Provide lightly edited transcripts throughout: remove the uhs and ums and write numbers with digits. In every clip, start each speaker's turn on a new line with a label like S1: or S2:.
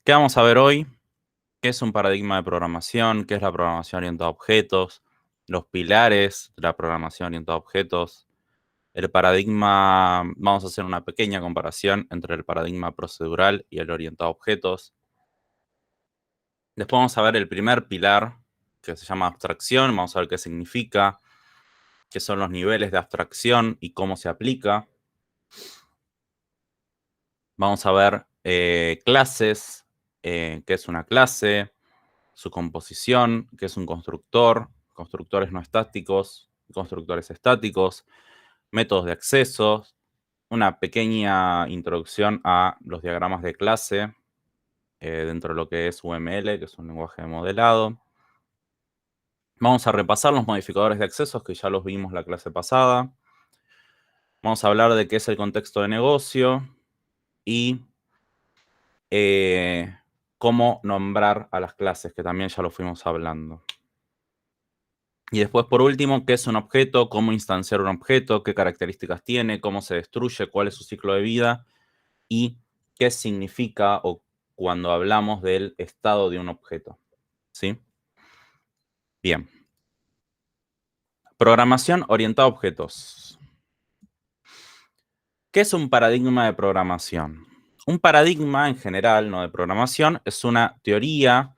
S1: ¿Qué vamos a ver hoy? ¿Qué es un paradigma de programación? ¿Qué es la programación orientada a objetos? Los pilares de la programación orientada a objetos. El paradigma, vamos a hacer una pequeña comparación entre el paradigma procedural y el orientado a objetos. Después vamos a ver el primer pilar, que se llama abstracción. Vamos a ver qué significa, qué son los niveles de abstracción y cómo se aplica. Vamos a ver clases, qué es una clase, su composición, qué es un constructor, constructores no estáticos, constructores estáticos, métodos de acceso, una pequeña introducción a los diagramas de clase dentro de lo que es UML, que es un lenguaje de modelado. Vamos a repasar los modificadores de accesos, que ya los vimos la clase pasada. Vamos a hablar de qué es el contexto de negocio y cómo nombrar a las clases, que también ya lo fuimos hablando. Y después, por último, qué es un objeto, cómo instanciar un objeto, qué características tiene, cómo se destruye, cuál es su ciclo de vida y qué significa o cuando hablamos del estado de un objeto. ¿Sí? Bien. Programación orientada a objetos. ¿Qué es un paradigma de programación? Un paradigma en general, no de programación, es una teoría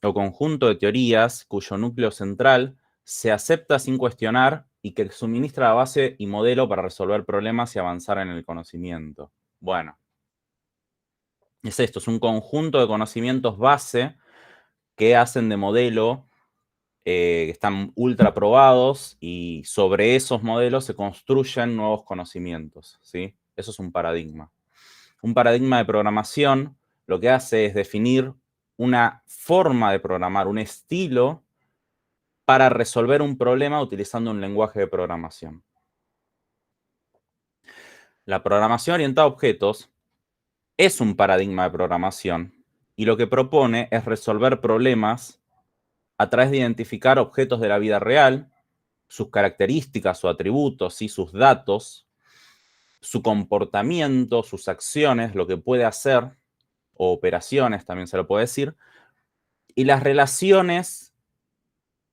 S1: o conjunto de teorías cuyo núcleo central se acepta sin cuestionar y que suministra la base y modelo para resolver problemas y avanzar en el conocimiento. Bueno, es esto, es un conjunto de conocimientos base que hacen de modelo, que están ultra probados y sobre esos modelos se construyen nuevos conocimientos, ¿sí? Eso es un paradigma. Un paradigma de programación lo que hace es definir una forma de programar, un estilo para resolver un problema utilizando un lenguaje de programación. La programación orientada a objetos es un paradigma de programación y lo que propone es resolver problemas a través de identificar objetos de la vida real, sus características o atributos y sus datos, su comportamiento, sus acciones, lo que puede hacer, o operaciones también se lo puede decir, y las relaciones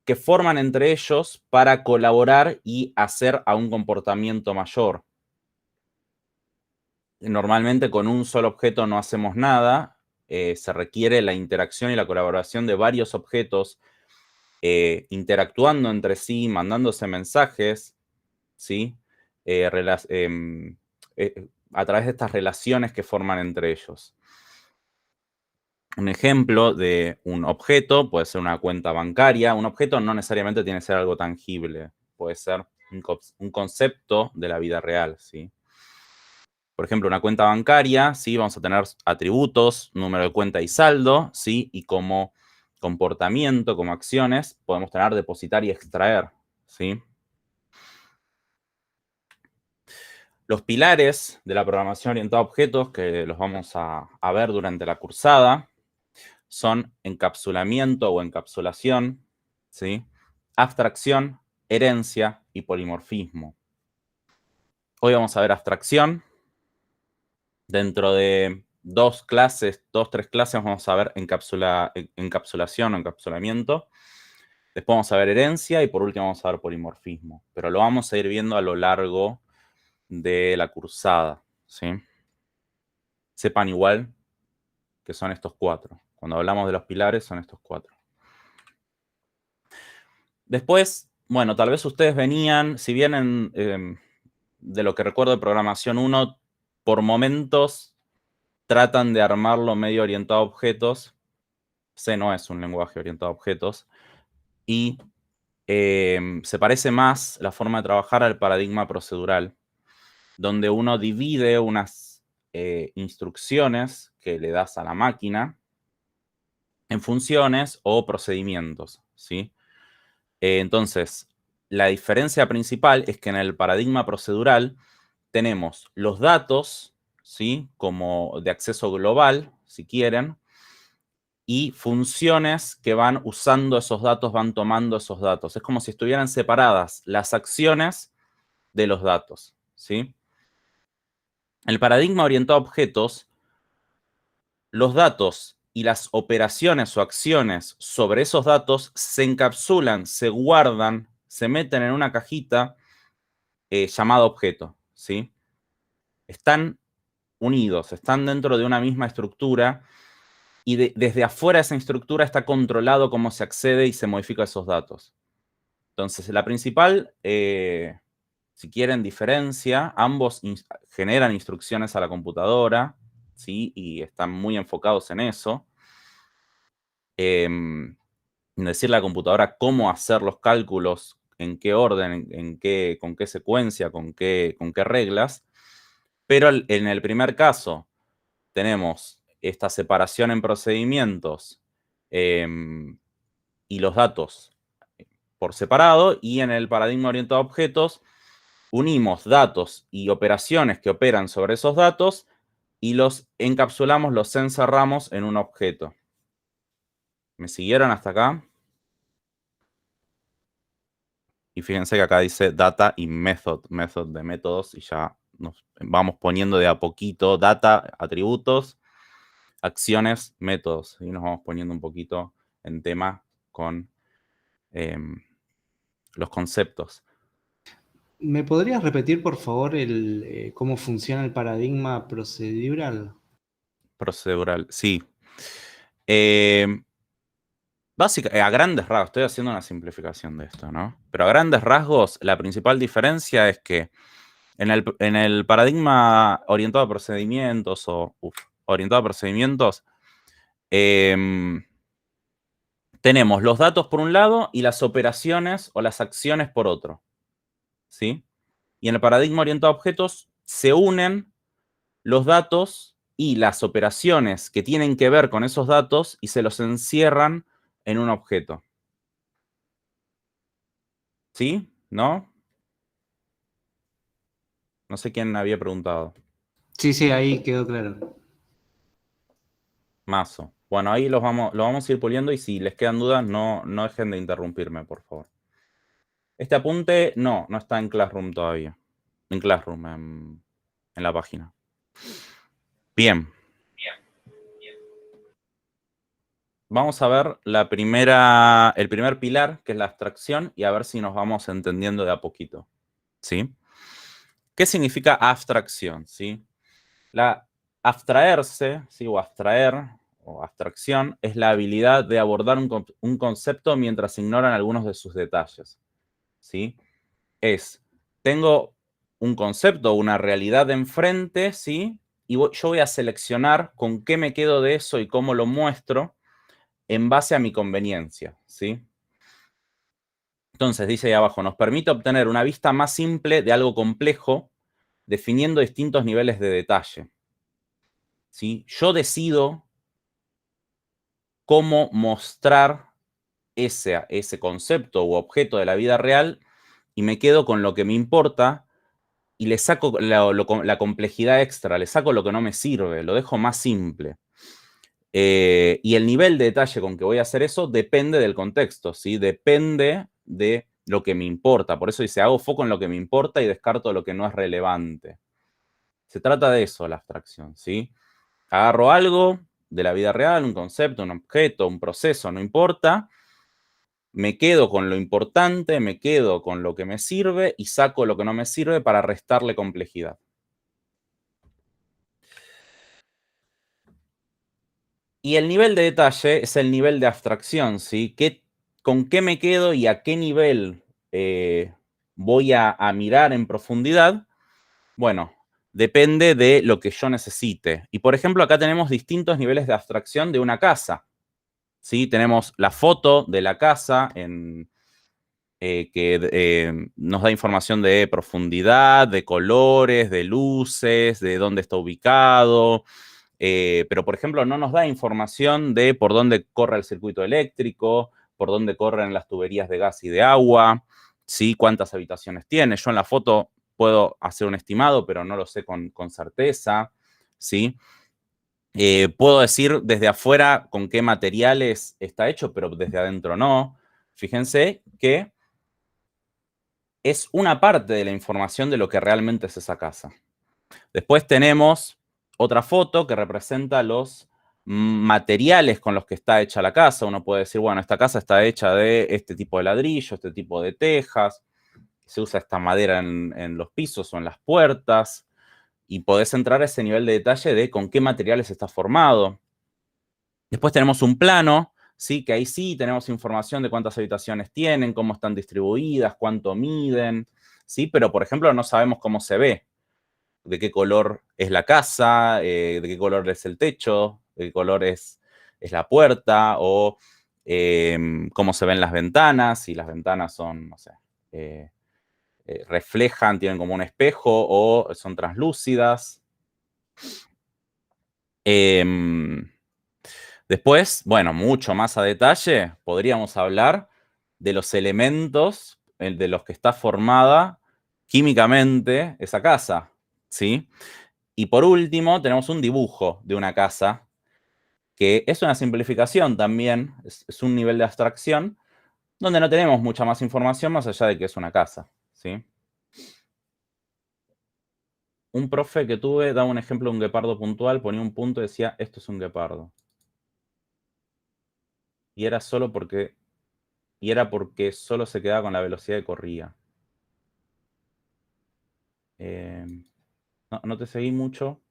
S1: que forman entre ellos para colaborar y hacer a un comportamiento mayor. Normalmente con un solo objeto no hacemos nada, se requiere la interacción y la colaboración de varios objetos interactuando entre sí, mandándose mensajes, ¿sí? A través de estas relaciones que forman entre ellos. Un ejemplo de un objeto puede ser una cuenta bancaria. Un objeto no necesariamente tiene que ser algo tangible, puede ser un concepto de la vida real, ¿sí? Por ejemplo, una cuenta bancaria, ¿sí? Vamos a tener atributos, número de cuenta y saldo, ¿sí? Y como comportamiento, como acciones, podemos tener depositar y extraer, ¿sí? Los pilares de la programación orientada a objetos, que los vamos a ver durante la cursada, son encapsulamiento o encapsulación, ¿sí? Abstracción, herencia y polimorfismo. Hoy vamos a ver abstracción. Dentro de dos, tres clases vamos a ver encapsulación o encapsulamiento. Después vamos a ver herencia y por último vamos a ver polimorfismo. Pero lo vamos a ir viendo a lo largo de la cursada, ¿sí? Sepan igual que son estos cuatro. Cuando hablamos de los pilares son estos cuatro. Después, bueno, tal vez ustedes venían, si vienen de lo que recuerdo de programación 1, por momentos tratan de armarlo medio orientado a objetos. C no es un lenguaje orientado a objetos. Y se parece más la forma de trabajar al paradigma procedural, donde uno divide unas instrucciones que le das a la máquina en funciones o procedimientos, ¿sí? Entonces, la diferencia principal es que en el paradigma procedural tenemos los datos, ¿sí? Como de acceso global, si quieren, y funciones que van usando esos datos, van tomando esos datos. Es como si estuvieran separadas las acciones de los datos, ¿sí? El paradigma orientado a objetos, los datos y las operaciones o acciones sobre esos datos se encapsulan, se guardan, se meten en una cajita llamada objeto, ¿sí? Están unidos, están dentro de una misma estructura y desde afuera de esa estructura está controlado cómo se accede y se modifica esos datos. Entonces, la principal, si quieren, diferencia, ambos generan instrucciones a la computadora, ¿sí? Y están muy enfocados en eso. Decirle a la computadora cómo hacer los cálculos, en qué orden, con qué secuencia, con qué reglas. Pero en el primer caso tenemos esta separación en procedimientos y los datos por separado, y en el paradigma orientado a objetos unimos datos y operaciones que operan sobre esos datos y los encapsulamos, los encerramos en un objeto. ¿Me siguieron hasta acá? Y fíjense que acá dice data y method de métodos, y ya nos vamos poniendo de a poquito data, atributos, acciones, métodos, y nos vamos poniendo un poquito en tema con los conceptos.
S2: ¿Me podrías repetir, por favor, cómo funciona el paradigma procedural?
S1: Procedural, sí. Básicamente, a grandes rasgos, estoy haciendo una simplificación de esto, ¿no? Pero a grandes rasgos, la principal diferencia es que en el paradigma orientado a procedimientos orientado a procedimientos, tenemos los datos por un lado y las operaciones o las acciones por otro, ¿sí? Y en el paradigma orientado a objetos se unen los datos y las operaciones que tienen que ver con esos datos y se los encierran en un objeto. ¿Sí? ¿No? No sé quién había preguntado.
S2: Sí, ahí quedó claro.
S1: Mazo. Bueno, ahí lo vamos a ir puliendo, y si les quedan dudas, no dejen de interrumpirme, por favor. Este apunte no está en Classroom todavía. En Classroom, en la página. Bien. Vamos a ver el primer pilar, que es la abstracción, y a ver si nos vamos entendiendo de a poquito. ¿Sí? ¿Qué significa abstracción? ¿Sí? La abstraerse, ¿sí? O abstraer, o abstracción, es la habilidad de abordar un concepto mientras se ignoran algunos de sus detalles, ¿sí? Tengo un concepto, una realidad enfrente, ¿sí? Y yo voy a seleccionar con qué me quedo de eso y cómo lo muestro en base a mi conveniencia, ¿sí? Entonces, dice ahí abajo, nos permite obtener una vista más simple de algo complejo, definiendo distintos niveles de detalle, ¿sí? Yo decido cómo mostrar ese concepto u objeto de la vida real, y me quedo con lo que me importa y le saco la complejidad extra, le saco lo que no me sirve, lo dejo más simple. Y el nivel de detalle con que voy a hacer eso depende del contexto, ¿sí? Depende de lo que me importa. Por eso dice, hago foco en lo que me importa y descarto lo que no es relevante. Se trata de eso, la abstracción, ¿sí? Agarro algo de la vida real, un concepto, un objeto, un proceso, no importa. Me quedo con lo importante, me quedo con lo que me sirve y saco lo que no me sirve para restarle complejidad. Y el nivel de detalle es el nivel de abstracción, ¿sí? ¿Con qué me quedo y a qué nivel voy a mirar en profundidad? Bueno, depende de lo que yo necesite. Y por ejemplo, acá tenemos distintos niveles de abstracción de una casa, ¿sí? Tenemos la foto de la casa que nos da información de profundidad, de colores, de luces, de dónde está ubicado. Pero, por ejemplo, no nos da información de por dónde corre el circuito eléctrico, por dónde corren las tuberías de gas y de agua, ¿sí? Cuántas habitaciones tiene. Yo en la foto puedo hacer un estimado, pero no lo sé con certeza, ¿sí? Puedo decir desde afuera con qué materiales está hecho, pero desde adentro no. Fíjense que es una parte de la información de lo que realmente es esa casa. Después tenemos otra foto que representa los materiales con los que está hecha la casa. Uno puede decir, bueno, esta casa está hecha de este tipo de ladrillo, este tipo de tejas, se usa esta madera en los pisos o en las puertas, y podés entrar a ese nivel de detalle de con qué materiales está formado. Después tenemos un plano, ¿sí? Que ahí sí tenemos información de cuántas habitaciones tienen, cómo están distribuidas, cuánto miden, ¿sí? Pero, por ejemplo, no sabemos cómo se ve, de qué color es la casa, de qué color es el techo, de qué color es la puerta, o cómo se ven las ventanas, si las ventanas son, no sé, reflejan, tienen como un espejo, o son translúcidas. Después, bueno, mucho más a detalle, podríamos hablar de los elementos de los que está formada químicamente esa casa, ¿sí? Y por último, tenemos un dibujo de una casa, que es una simplificación también, es un nivel de abstracción, donde no tenemos mucha más información más allá de que es una casa, ¿sí? Un profe que tuve daba un ejemplo de un guepardo puntual, ponía un punto y decía, esto es un guepardo. Y era porque solo se quedaba con la velocidad que corría. No te seguí mucho.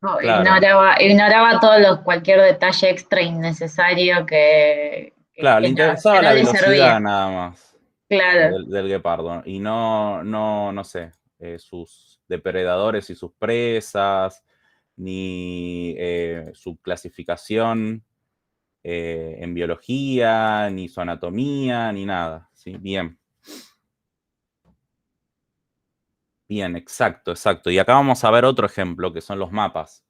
S3: No,
S1: Claro,
S3: ignoraba cualquier detalle extra innecesario
S1: claro, le
S3: que
S1: interesaba
S3: no
S1: la
S3: le
S1: velocidad
S3: servía.
S1: nada más
S3: Claro.
S1: del guepardo. Y no sé, sus depredadores y sus presas, ni su clasificación en biología, ni su anatomía, ni nada. ¿Sí? Bien. Bien, exacto. Y acá vamos a ver otro ejemplo, que son los mapas.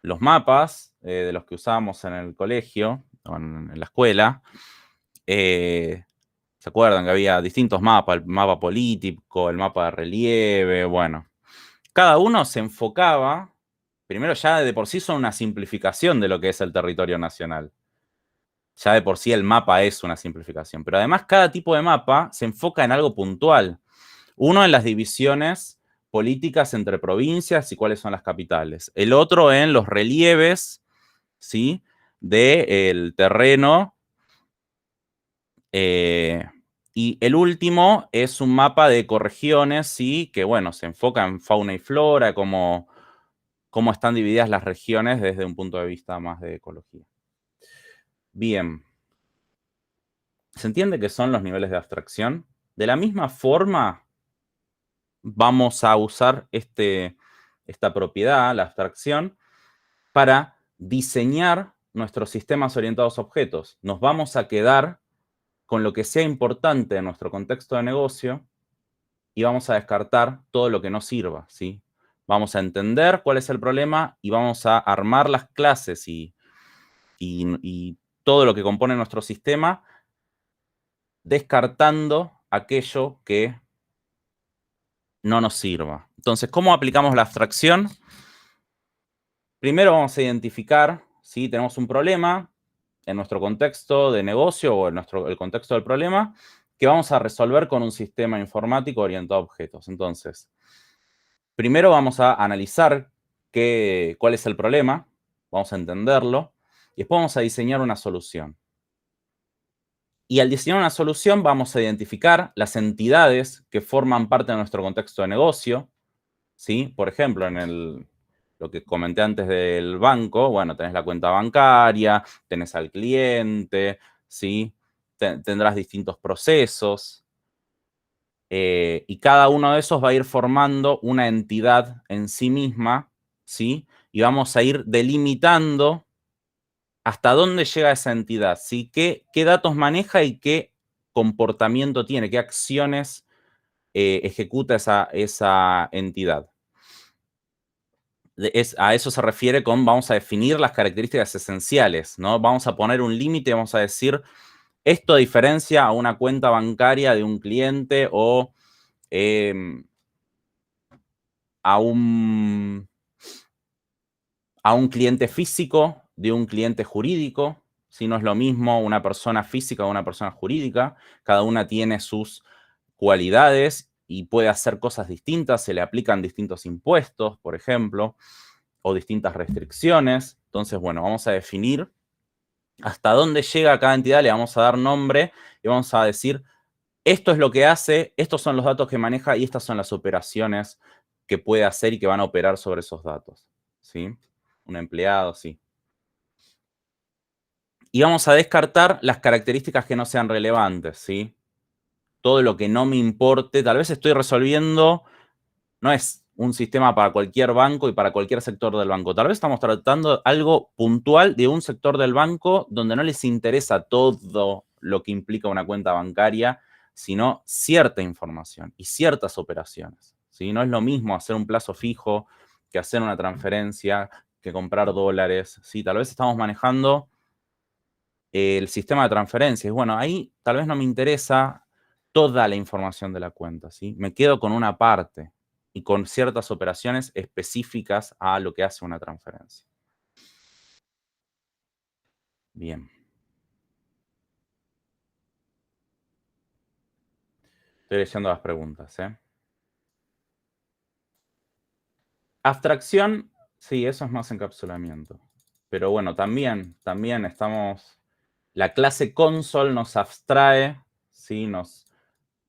S1: Los mapas de los que usábamos en el colegio, o en la escuela, ¿se acuerdan que había distintos mapas? El mapa político, el mapa de relieve, bueno. Cada uno se enfocaba, primero ya de por sí son una simplificación de lo que es el territorio nacional. Ya de por sí el mapa es una simplificación. Pero además cada tipo de mapa se enfoca en algo puntual. Uno en las divisiones políticas entre provincias y cuáles son las capitales. El otro en los relieves, ¿sí? Del terreno. Y el último es un mapa de ecorregiones, ¿sí? Que, bueno, se enfoca en fauna y flora, cómo están divididas las regiones desde un punto de vista más de ecología. Bien. ¿Se entiende qué son los niveles de abstracción? De la misma forma, vamos a usar esta propiedad, la abstracción, para diseñar nuestros sistemas orientados a objetos. Nos vamos a quedar con lo que sea importante en nuestro contexto de negocio y vamos a descartar todo lo que no sirva, ¿sí? Vamos a entender cuál es el problema y vamos a armar las clases y todo lo que compone nuestro sistema, descartando aquello que no nos sirva. Entonces, ¿cómo aplicamos la abstracción? Primero vamos a identificar si tenemos un problema en nuestro contexto de negocio o en el contexto del problema que vamos a resolver con un sistema informático orientado a objetos. Entonces, primero vamos a analizar cuál es el problema, vamos a entenderlo, y después vamos a diseñar una solución. Y al diseñar una solución vamos a identificar las entidades que forman parte de nuestro contexto de negocio, ¿sí? Por ejemplo, lo que comenté antes del banco, bueno, tenés la cuenta bancaria, tenés al cliente, ¿sí? Tendrás distintos procesos, y cada uno de esos va a ir formando una entidad en sí misma, ¿sí? Y vamos a ir delimitando hasta dónde llega esa entidad, ¿sí? ¿Qué datos maneja y qué comportamiento tiene, qué acciones ejecuta esa entidad? A eso se refiere con vamos a definir las características esenciales, ¿no? Vamos a poner un límite, vamos a decir, esto diferencia a una cuenta bancaria de un cliente o a un cliente físico de un cliente jurídico. Si no es lo mismo una persona física o una persona jurídica, cada una tiene sus cualidades y puede hacer cosas distintas, se le aplican distintos impuestos, por ejemplo. o distintas restricciones. Entonces, bueno, vamos a definir hasta dónde llega cada entidad, le vamos a dar nombre y vamos a decir, esto es lo que hace, estos son los datos que maneja y estas son las operaciones que puede hacer y que van a operar sobre esos datos, ¿sí? Un empleado, sí. Y vamos a descartar las características que no sean relevantes, ¿sí? Todo lo que no me importe, tal vez estoy resolviendo, no es un sistema para cualquier banco y para cualquier sector del banco. Tal vez estamos tratando algo puntual de un sector del banco donde no les interesa todo lo que implica una cuenta bancaria, sino cierta información y ciertas operaciones, ¿sí? No es lo mismo hacer un plazo fijo que hacer una transferencia, que comprar dólares, ¿sí? Tal vez estamos manejando el sistema de transferencias. Bueno, ahí tal vez no me interesa toda la información de la cuenta, ¿sí? Me quedo con una parte y con ciertas operaciones específicas a lo que hace una transferencia. Bien. Estoy leyendo las preguntas, ¿eh? Abstracción, sí, eso es más encapsulamiento. Pero bueno, también estamos... La clase console nos abstrae, ¿sí? Nos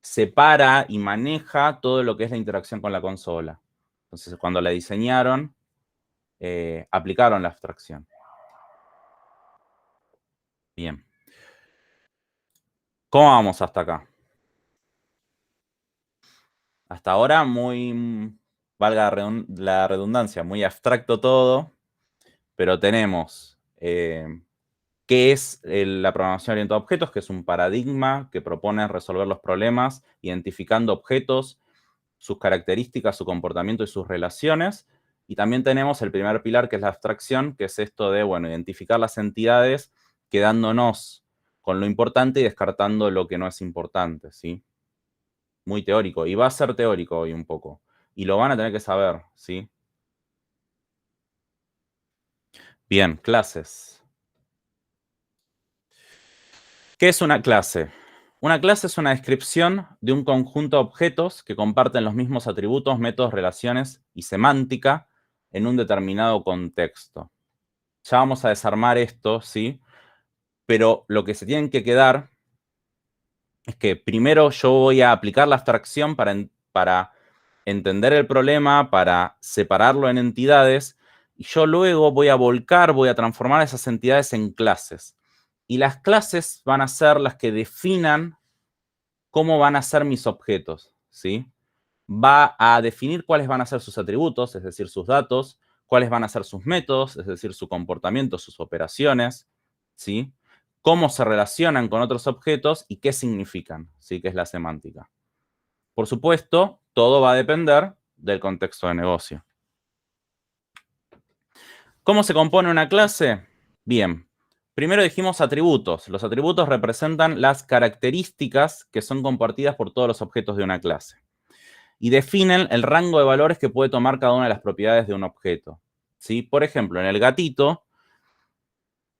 S1: separa y maneja todo lo que es la interacción con la consola. Entonces, cuando la diseñaron, aplicaron la abstracción. Bien. ¿Cómo vamos hasta acá? Hasta ahora muy, valga la redundancia, muy abstracto todo, pero tenemos qué es la programación orientada a objetos, que es un paradigma que propone resolver los problemas identificando objetos, sus características, su comportamiento y sus relaciones. Y también tenemos el primer pilar, que es la abstracción, que es esto de, bueno, identificar las entidades quedándonos con lo importante y descartando lo que no es importante, ¿sí? Muy teórico. Y va a ser teórico hoy un poco. Y lo van a tener que saber, ¿sí? Bien, clases. ¿Qué es una clase? Una clase es una descripción de un conjunto de objetos que comparten los mismos atributos, métodos, relaciones y semántica en un determinado contexto. Ya vamos a desarmar esto, ¿sí? Pero lo que se tienen que quedar es que primero yo voy a aplicar la abstracción para entender el problema, para separarlo en entidades, y yo luego voy a volcar, voy a transformar esas entidades en clases. Y las clases van a ser las que definan cómo van a ser mis objetos, ¿sí? Va a definir cuáles van a ser sus atributos, es decir, sus datos, cuáles van a ser sus métodos, es decir, su comportamiento, sus operaciones, ¿sí? Cómo se relacionan con otros objetos y qué significan, ¿sí? Que es la semántica. Por supuesto, todo va a depender del contexto de negocio. ¿Cómo se compone una clase? Bien, primero dijimos atributos. Los atributos representan las características que son compartidas por todos los objetos de una clase y definen el rango de valores que puede tomar cada una de las propiedades de un objeto, ¿sí? Por ejemplo, en el gatito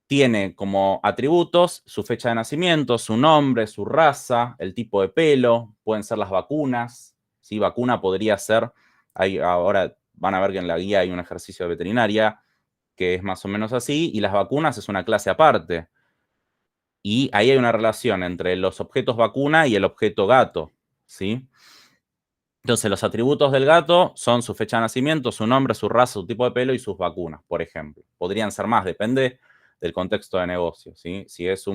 S1: tiene como atributos su fecha de nacimiento, su nombre, su raza, el tipo de pelo, pueden ser las vacunas, ¿sí? Vacuna podría ser, ahora van a ver que en la guía hay un ejercicio de veterinaria que es más o menos así, y las vacunas es una clase aparte. Y ahí hay una relación entre los objetos vacuna y el objeto gato, ¿sí? Entonces, los atributos del gato son su fecha de nacimiento, su nombre, su raza, su tipo de pelo y sus vacunas, por ejemplo. Podrían ser más, depende del contexto de negocio, ¿sí? Si es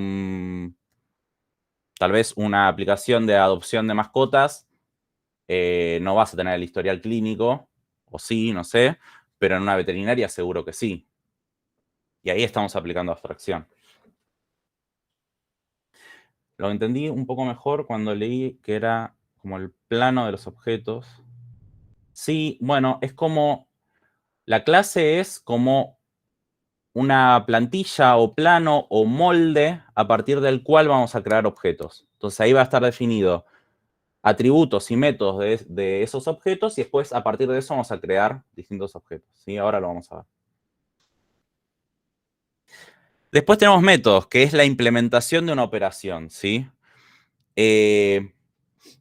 S1: tal vez una aplicación de adopción de mascotas, no vas a tener el historial clínico, o sí, no sé, pero en una veterinaria seguro que sí. Y ahí estamos aplicando abstracción. Lo entendí un poco mejor cuando leí que era como el plano de los objetos. Sí, bueno, es como, la clase es como una plantilla o plano o molde a partir del cual vamos a crear objetos. Entonces ahí va a estar definido atributos y métodos de esos objetos y después a partir de eso vamos a crear distintos objetos, ¿sí? Ahora lo vamos a ver. Después tenemos métodos, que es la implementación de una operación, ¿sí?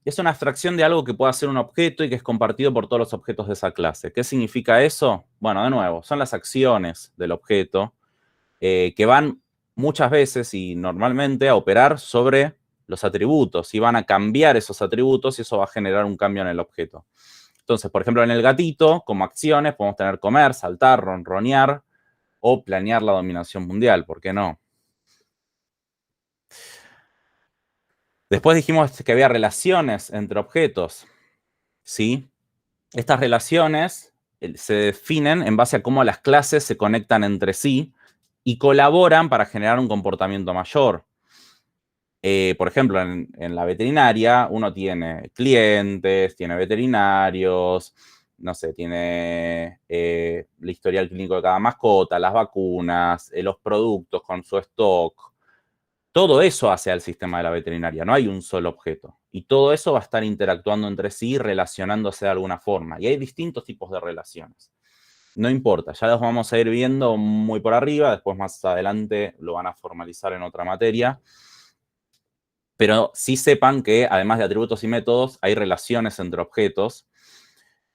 S1: Es una abstracción de algo que pueda ser un objeto y que es compartido por todos los objetos de esa clase. ¿Qué significa eso? Bueno, de nuevo, son las acciones del objeto que van muchas veces y normalmente a operar sobre los atributos y van a cambiar esos atributos y eso va a generar un cambio en el objeto. Entonces, por ejemplo, en el gatito, como acciones, podemos tener comer, saltar, ronronear o planear la dominación mundial, ¿por qué no? Después dijimos que había relaciones entre objetos, ¿sí? Estas relaciones se definen en base a cómo las clases se conectan entre sí y colaboran para generar un comportamiento mayor. Por ejemplo, en la veterinaria uno tiene clientes, tiene veterinarios, no sé, tiene el historial clínico de cada mascota, las vacunas, los productos con su stock. Todo eso hace al sistema de la veterinaria, no hay un solo objeto. Y todo eso va a estar interactuando entre sí, relacionándose de alguna forma. Y hay distintos tipos de relaciones. No importa, ya los vamos a ir viendo muy por arriba, después más adelante lo van a formalizar en otra materia. Pero sí sepan que, además de atributos y métodos, hay relaciones entre objetos.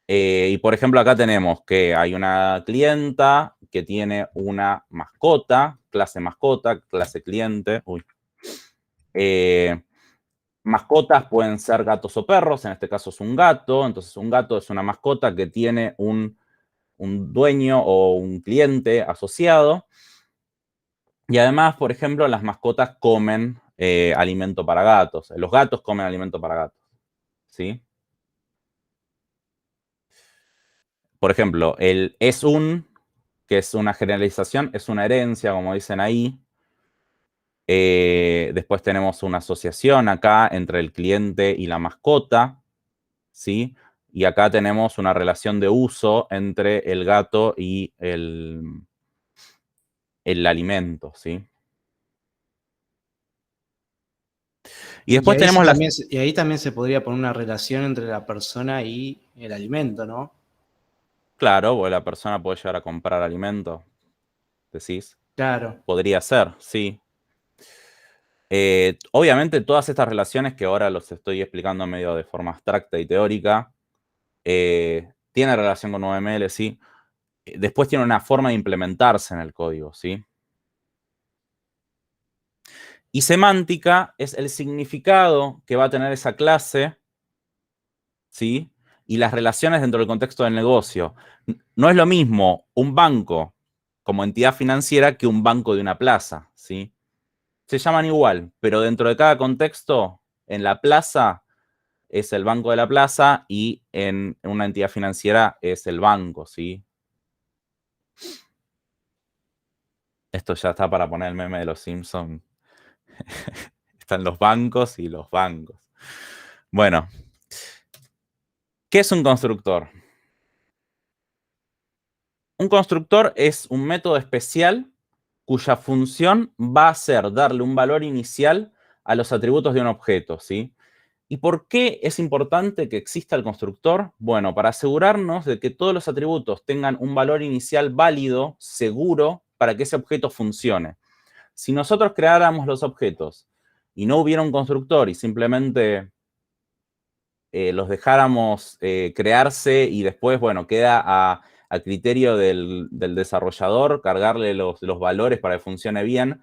S1: Y por ejemplo, acá tenemos que hay una clienta que tiene una mascota, clase cliente. Mascotas pueden ser gatos o perros, en este caso es un gato. Entonces, un gato es una mascota que tiene un dueño o un cliente asociado. Y además, por ejemplo, las mascotas comen alimento para gatos. Los gatos comen alimento para gatos. ¿Sí? Por ejemplo, el es un, que es una generalización, es una herencia, como dicen ahí. Después tenemos una asociación acá entre el cliente y la mascota, ¿sí? Y acá tenemos una relación de uso entre el gato y el alimento, ¿sí? Y después tenemos las...
S2: Y ahí también se podría poner una relación entre la persona y el alimento, ¿no?
S1: Claro, porque la persona puede llegar a comprar alimento, decís.
S2: Claro.
S1: Podría ser, sí. Obviamente todas estas relaciones que ahora los estoy explicando medio de forma abstracta y teórica, tienen relación con UML, sí. Después tiene una forma de implementarse en el código, ¿sí? Y semántica es el significado que va a tener esa clase, ¿sí? Y las relaciones dentro del contexto del negocio. No es lo mismo un banco como entidad financiera que un banco de una plaza, ¿sí? Se llaman igual, pero dentro de cada contexto, en la plaza es el banco de la plaza y en una entidad financiera es el banco, ¿sí? Esto ya está para poner el meme de los Simpsons. Están los bancos y los bancos. Bueno, ¿qué es un constructor? Un constructor es un método especial cuya función va a ser darle un valor inicial a los atributos de un objeto, ¿sí? ¿Y por qué es importante que exista el constructor? Bueno, para asegurarnos de que todos los atributos tengan un valor inicial válido, seguro, para que ese objeto funcione. Si nosotros creáramos los objetos y no hubiera un constructor y simplemente los dejáramos crearse y después, bueno, queda a criterio del desarrollador cargarle los valores para que funcione bien,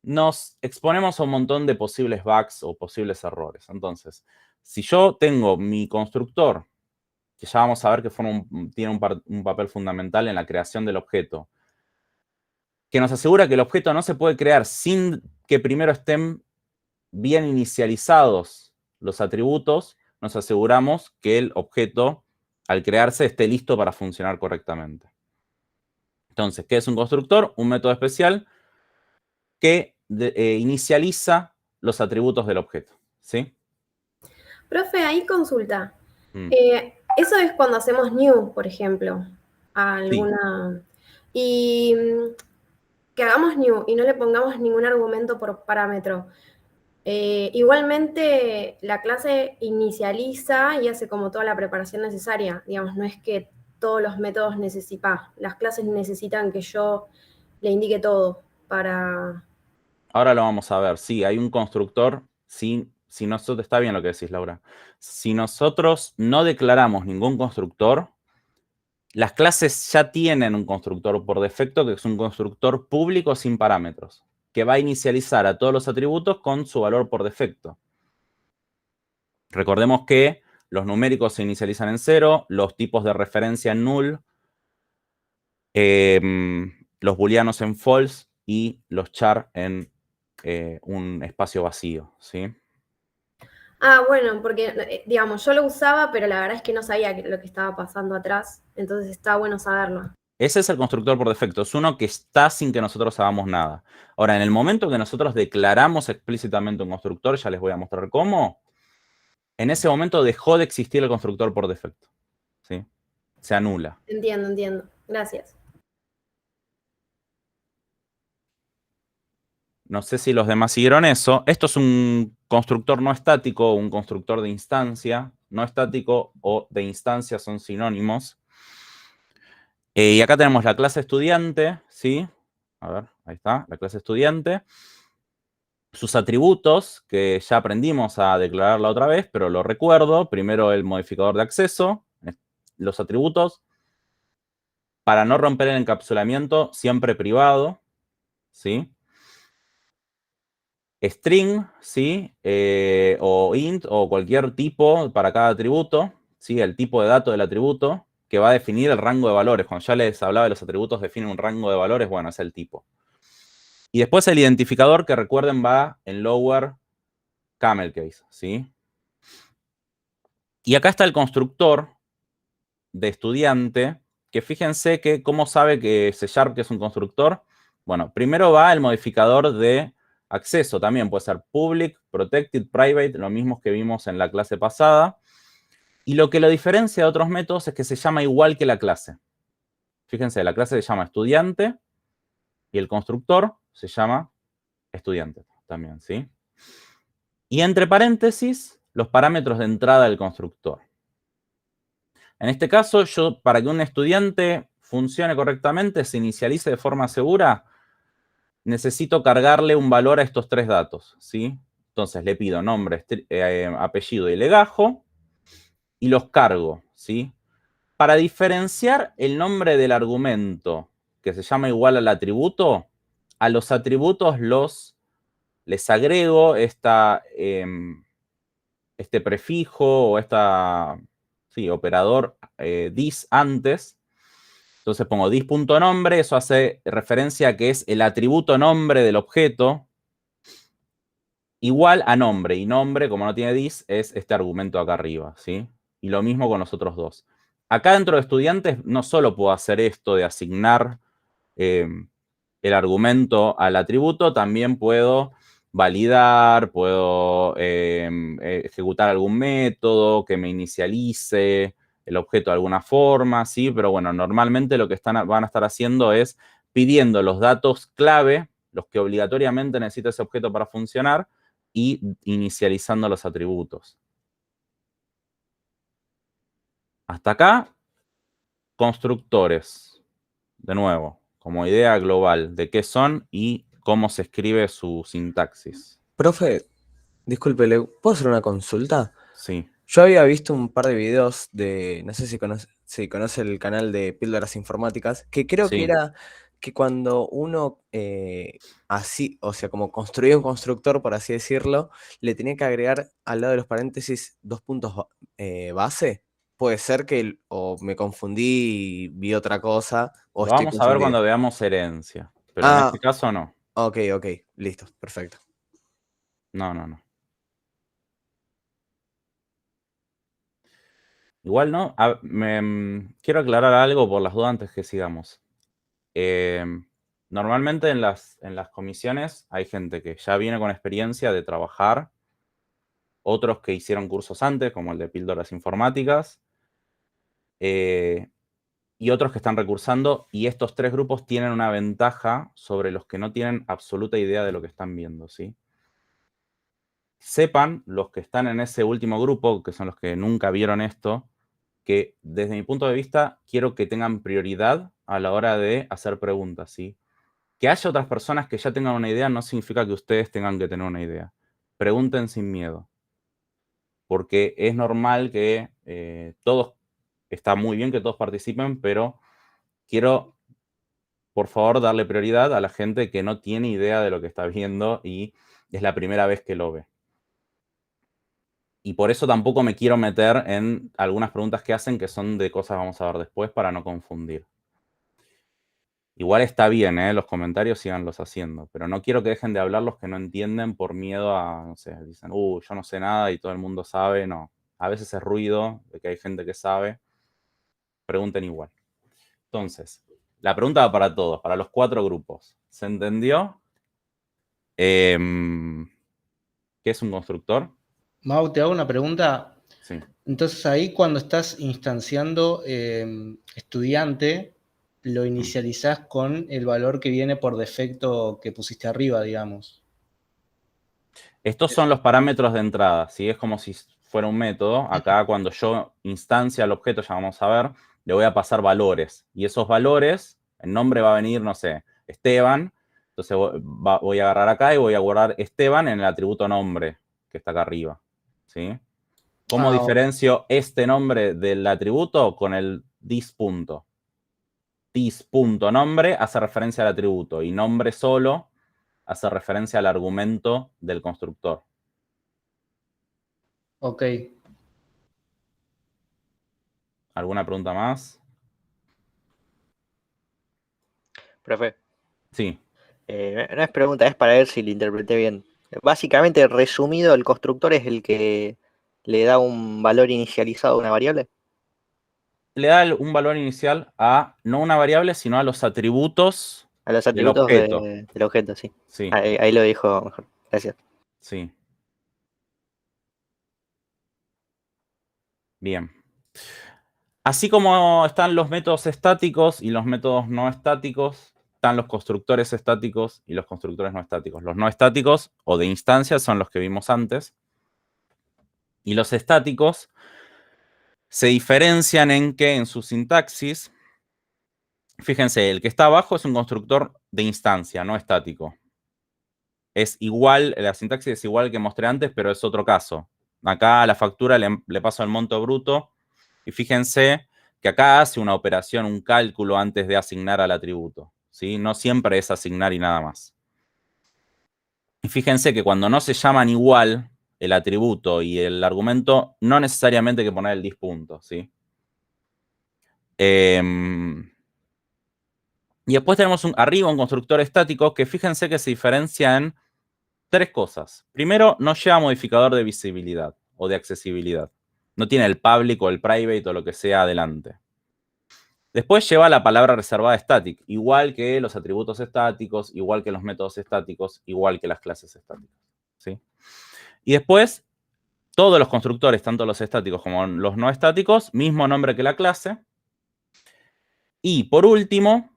S1: nos exponemos a un montón de posibles bugs o posibles errores. Entonces, si yo tengo mi constructor, que ya vamos a ver que tiene un papel fundamental en la creación del objeto, que nos asegura que el objeto no se puede crear sin que primero estén bien inicializados los atributos, nos aseguramos que el objeto, al crearse, esté listo para funcionar correctamente. Entonces, ¿qué es un constructor? Un método especial que inicializa los atributos del objeto, ¿sí?
S4: Profe, ahí consulta.
S1: Mm.
S4: Eso es cuando hacemos new, por ejemplo, a alguna... Y que hagamos new y no le pongamos ningún argumento por parámetro. Igualmente, la clase inicializa y hace como toda la preparación necesaria. Digamos, no es que todos los métodos las clases necesitan que yo le indique todo para...
S1: Ahora lo vamos a ver. Sí, hay un constructor, sí, si nosotros, está bien lo que decís, Laura, si nosotros no declaramos ningún constructor, las clases ya tienen un constructor por defecto, que es un constructor público sin parámetros, que va a inicializar a todos los atributos con su valor por defecto. Recordemos que los numéricos se inicializan en 0, los tipos de referencia en null, los booleanos en false y los char en un espacio vacío, ¿sí?
S4: Ah, bueno, porque, digamos, yo lo usaba, pero la verdad es que no sabía lo que estaba pasando atrás, entonces está bueno saberlo.
S1: Ese es el constructor por defecto, es uno que está sin que nosotros hagamos nada. Ahora, en el momento que nosotros declaramos explícitamente un constructor, ya les voy a mostrar cómo, en ese momento dejó de existir el constructor por defecto, ¿sí? Se anula.
S4: Entiendo. Gracias.
S1: No sé si los demás siguieron eso. Esto es un constructor no estático, un constructor de instancia. No estático o de instancia son sinónimos. Y acá tenemos la clase estudiante, ¿sí? A ver, ahí está, la clase estudiante. Sus atributos, que ya aprendimos a declarar la otra vez, pero lo recuerdo. Primero el modificador de acceso. Los atributos, para no romper el encapsulamiento, siempre privado, ¿sí? String, ¿sí? O int, o cualquier tipo para cada atributo, ¿sí? El tipo de dato del atributo, que va a definir el rango de valores. Cuando ya les hablaba de los atributos, definen un rango de valores, bueno, es el tipo. Y después el identificador, que recuerden va en lower camel case, ¿sí? Y acá está el constructor de estudiante, que fíjense que cómo sabe que C# que es un constructor. Bueno, primero va el modificador de acceso, también puede ser public, protected, private, lo mismo que vimos en la clase pasada. Y lo que lo diferencia de otros métodos es que se llama igual que la clase. Fíjense, la clase se llama estudiante y el constructor se llama estudiante también, ¿sí? Y entre paréntesis, los parámetros de entrada del constructor. En este caso, yo, para que un estudiante funcione correctamente, se inicialice de forma segura, necesito cargarle un valor a estos tres datos, ¿sí? Entonces le pido nombre, apellido y legajo y los cargo, ¿sí? Para diferenciar el nombre del argumento, que se llama igual al atributo, a los atributos les agrego este prefijo o operador dis antes. Entonces pongo dis.nombre, eso hace referencia a que es el atributo nombre del objeto igual a nombre. Y nombre, como no tiene dis, es este argumento acá arriba, ¿sí? Y lo mismo con los otros dos. Acá dentro de estudiantes no solo puedo hacer esto de asignar el argumento al atributo, también puedo validar, puedo ejecutar algún método que me inicialice el objeto de alguna forma, ¿sí? Pero bueno, normalmente lo que van a estar haciendo es pidiendo los datos clave, los que obligatoriamente necesita ese objeto para funcionar, y inicializando los atributos. Hasta acá, constructores. De nuevo, como idea global de qué son y cómo se escribe su sintaxis.
S5: Profe, disculpe, ¿le puedo hacer una consulta?
S1: Sí.
S5: Yo había visto un par de videos de, no sé si conoce el canal de Píldoras Informáticas, que creo
S1: Sí.
S5: que era que cuando uno así, o sea, como construía un constructor, por así decirlo, le tenía que agregar al lado de los paréntesis 2 puntos base. Puede ser que o me confundí y vi otra cosa, o
S1: Lo
S5: estoy
S1: vamos a ver
S5: confundido.
S1: cuando veamos herencia. Pero en este caso no.
S5: Ok, listo, perfecto.
S1: No. Igual no. Quiero aclarar algo por las dudas antes que sigamos. Normalmente en las comisiones hay gente que ya viene con experiencia de trabajar, otros que hicieron cursos antes, como el de Píldoras Informáticas, y otros que están recursando, y estos tres grupos tienen una ventaja sobre los que no tienen absoluta idea de lo que están viendo, ¿sí? Sepan, los que están en ese último grupo, que son los que nunca vieron esto, que desde mi punto de vista quiero que tengan prioridad a la hora de hacer preguntas, ¿sí? Que haya otras personas que ya tengan una idea no significa que ustedes tengan que tener una idea. Pregunten sin miedo, porque es normal que todos, está muy bien que todos participen, pero quiero, por favor, darle prioridad a la gente que no tiene idea de lo que está viendo y es la primera vez que lo ve. Y por eso tampoco me quiero meter en algunas preguntas que hacen que son de cosas que vamos a ver después para no confundir. Igual está bien, los comentarios síganlos haciendo, pero no quiero que dejen de hablar los que no entienden por miedo a, no sé, dicen, yo no sé nada y todo el mundo sabe. No, a veces es ruido de que hay gente que sabe. Pregunten igual. Entonces, la pregunta va para todos, para los 4 grupos. ¿Se entendió? ¿Qué es un constructor?
S2: Mau, te hago una pregunta.
S1: Sí.
S2: Entonces ahí cuando estás instanciando estudiante, lo inicializás con el valor que viene por defecto que pusiste arriba, digamos.
S1: Estos son los parámetros de entrada, ¿sí? Es como si fuera un método. Acá cuando yo instancia al objeto, ya vamos a ver, le voy a pasar valores. Y esos valores, el nombre va a venir, no sé, Esteban. Entonces voy a agarrar acá y voy a guardar Esteban en el atributo nombre, que está acá arriba, ¿sí? ¿Cómo diferencio este nombre del atributo? Con el dis.punto. Dis.nombre hace referencia al atributo y nombre solo hace referencia al argumento del constructor.
S2: Ok.
S1: ¿Alguna pregunta más?
S6: Profe,
S1: Sí.
S6: no es pregunta, es para ver si lo interpreté bien. Básicamente, resumido, el constructor es el que le da un valor inicializado a una variable.
S1: Le da un valor inicial a, no una variable, sino a los atributos
S6: A los
S1: del
S6: atributos
S1: objeto.
S6: del objeto, sí.
S1: Sí,
S6: Ahí lo dijo mejor. Gracias.
S1: sí. Bien. Así como están los métodos estáticos y los métodos no estáticos, están los constructores estáticos y los constructores no estáticos. Los no estáticos o de instancias son los que vimos antes. Y los estáticos se diferencian en que en su sintaxis, fíjense, el que está abajo es un constructor de instancia, no estático. Es igual, la sintaxis es igual que mostré antes, pero es otro caso. Acá a la factura le paso el monto bruto y fíjense que acá hace una operación, un cálculo antes de asignar al atributo, ¿sí? No siempre es asignar y nada más. Y fíjense que cuando no se llaman igual el atributo y el argumento, no necesariamente hay que poner el dis.punto, ¿sí? Y después tenemos arriba un constructor estático que fíjense que se diferencia en 3 cosas. Primero, no lleva modificador de visibilidad o de accesibilidad. No tiene el public o el private o lo que sea adelante. Después lleva la palabra reservada static, igual que los atributos estáticos, igual que los métodos estáticos, igual que las clases estáticas, ¿sí? Y después, todos los constructores, tanto los estáticos como los no estáticos, mismo nombre que la clase. Y por último,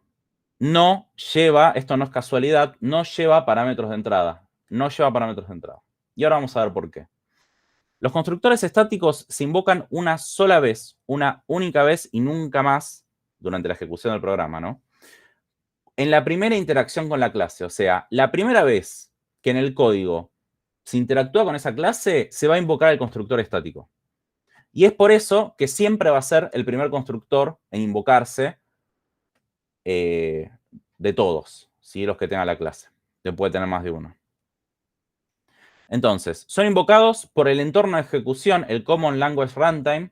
S1: no lleva, esto no es casualidad, no lleva parámetros de entrada. No lleva parámetros de entrada. Y ahora vamos a ver por qué. Los constructores estáticos se invocan una sola vez, una única vez y nunca más durante la ejecución del programa, ¿no? En la primera interacción con la clase, o sea, la primera vez que en el código se interactúa con esa clase, se va a invocar el constructor estático. Y es por eso que siempre va a ser el primer constructor en invocarse de todos, ¿sí? Los que tenga la clase. Que puede tener más de uno. Entonces, son invocados por el entorno de ejecución, el Common Language Runtime,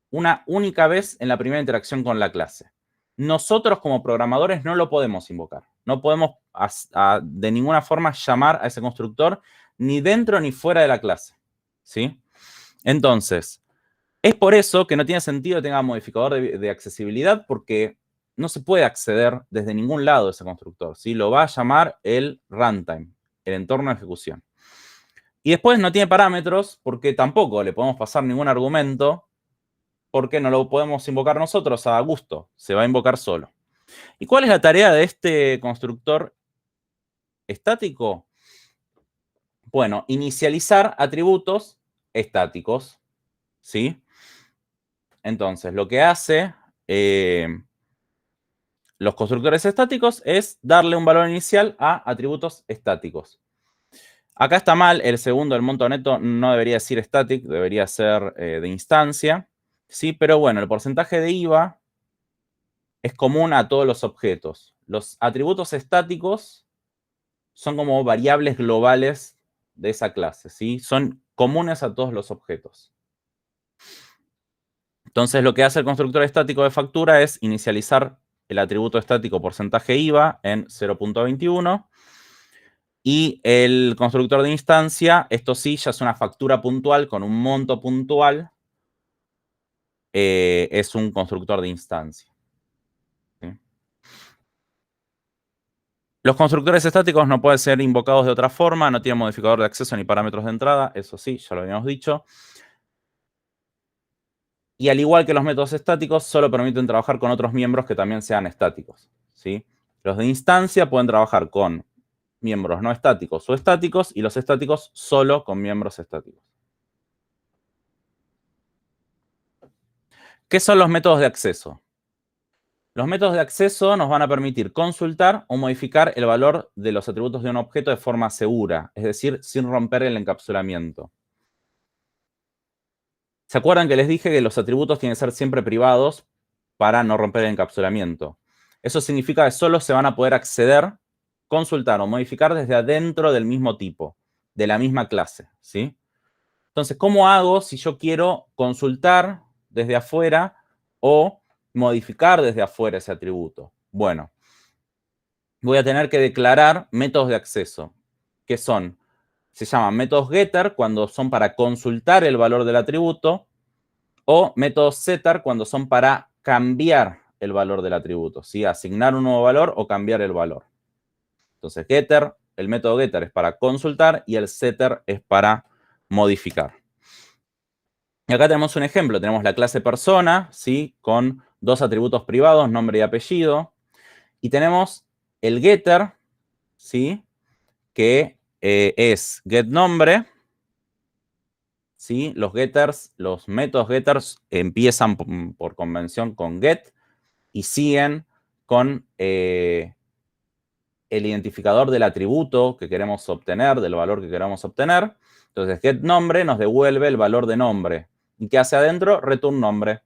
S1: una única vez en la primera interacción con la clase. Nosotros como programadores no lo podemos invocar. No podemos de ninguna forma llamar a ese constructor ni dentro ni fuera de la clase, ¿sí? Entonces, es por eso que no tiene sentido que tenga modificador de accesibilidad, porque no se puede acceder desde ningún lado de ese constructor, ¿sí? Lo va a llamar el runtime, el entorno de ejecución. Y después no tiene parámetros porque tampoco le podemos pasar ningún argumento porque no lo podemos invocar nosotros a gusto. Se va a invocar solo. ¿Y cuál es la tarea de este constructor estático? Bueno, inicializar atributos estáticos, ¿sí? Entonces, lo que hace los constructores estáticos es darle un valor inicial a atributos estáticos. Acá está mal, el segundo, el monto neto, no debería decir static, debería ser de instancia, ¿sí? Pero bueno, el porcentaje de IVA es común a todos los objetos. Los atributos estáticos son como variables globales de esa clase, ¿sí? Son comunes a todos los objetos. Entonces, lo que hace el constructor estático de factura es inicializar el atributo estático porcentaje IVA en 0.21. Y el constructor de instancia, esto sí, ya es una factura puntual con un monto puntual. Es un constructor de instancia. ¿Sí? Los constructores estáticos no pueden ser invocados de otra forma, no tienen modificador de acceso ni parámetros de entrada, eso sí, ya lo habíamos dicho. Y al igual que los métodos estáticos, solo permiten trabajar con otros miembros que también sean estáticos, ¿sí? Los de instancia pueden trabajar con miembros no estáticos o estáticos, y los estáticos solo con miembros estáticos. ¿Qué son los métodos de acceso? Los métodos de acceso nos van a permitir consultar o modificar el valor de los atributos de un objeto de forma segura, es decir, sin romper el encapsulamiento. ¿Se acuerdan que les dije que los atributos tienen que ser siempre privados para no romper el encapsulamiento? Eso significa que solo se van a poder acceder, consultar o modificar desde adentro del mismo tipo, de la misma clase, ¿sí? Entonces, ¿cómo hago si yo quiero consultar desde afuera o modificar desde afuera ese atributo? Bueno, voy a tener que declarar métodos de acceso, que son, se llaman métodos getter cuando son para consultar el valor del atributo, o métodos setter cuando son para cambiar el valor del atributo, ¿sí? Asignar un nuevo valor o cambiar el valor. Entonces, getter, el método getter es para consultar y el setter es para modificar. Y acá tenemos un ejemplo, tenemos la clase persona, ¿sí? Con dos atributos privados, nombre y apellido. Y tenemos el getter, ¿sí? Que es getNombre, ¿sí? Los getters, los métodos getters empiezan por convención con get y siguen con el identificador del atributo que queremos obtener, del valor que queramos obtener. Entonces, getNombre nos devuelve el valor de nombre. ¿Y qué hace adentro? Return nombre.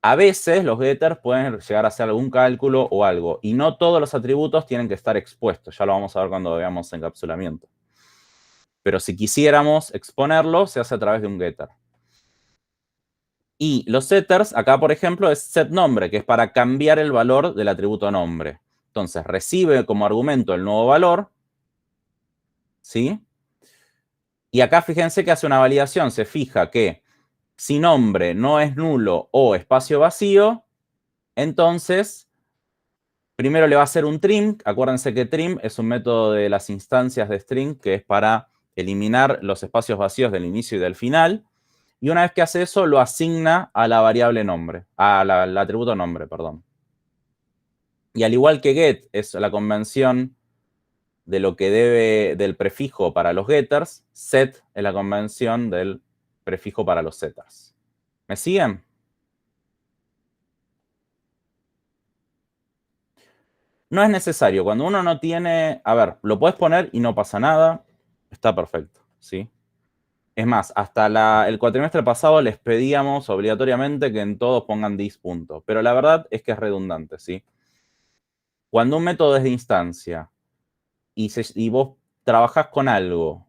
S1: A veces los getters pueden llegar a hacer algún cálculo o algo, y no todos los atributos tienen que estar expuestos. Ya lo vamos a ver cuando veamos encapsulamiento. Pero si quisiéramos exponerlo, se hace a través de un getter. Y los setters, acá por ejemplo, es setNombre, que es para cambiar el valor del atributo nombre. Entonces, recibe como argumento el nuevo valor, ¿sí? Y acá fíjense que hace una validación, se fija que si nombre no es nulo o espacio vacío, entonces primero le va a hacer un trim. Acuérdense que trim es un método de las instancias de string que es para eliminar los espacios vacíos del inicio y del final. Y una vez que hace eso, lo asigna a la variable nombre, al atributo nombre, perdón. Y al igual que get es la convención de lo que debe del prefijo para los getters, set es la convención del prefijo para los setters. ¿Me siguen? No es necesario. Cuando uno no tiene... A ver, lo puedes poner y no pasa nada. Está perfecto, ¿sí? Es más, hasta el cuatrimestre pasado les pedíamos obligatoriamente que en todos pongan this punto. Pero la verdad es que es redundante, ¿sí? Cuando un método es de instancia y vos trabajás con algo,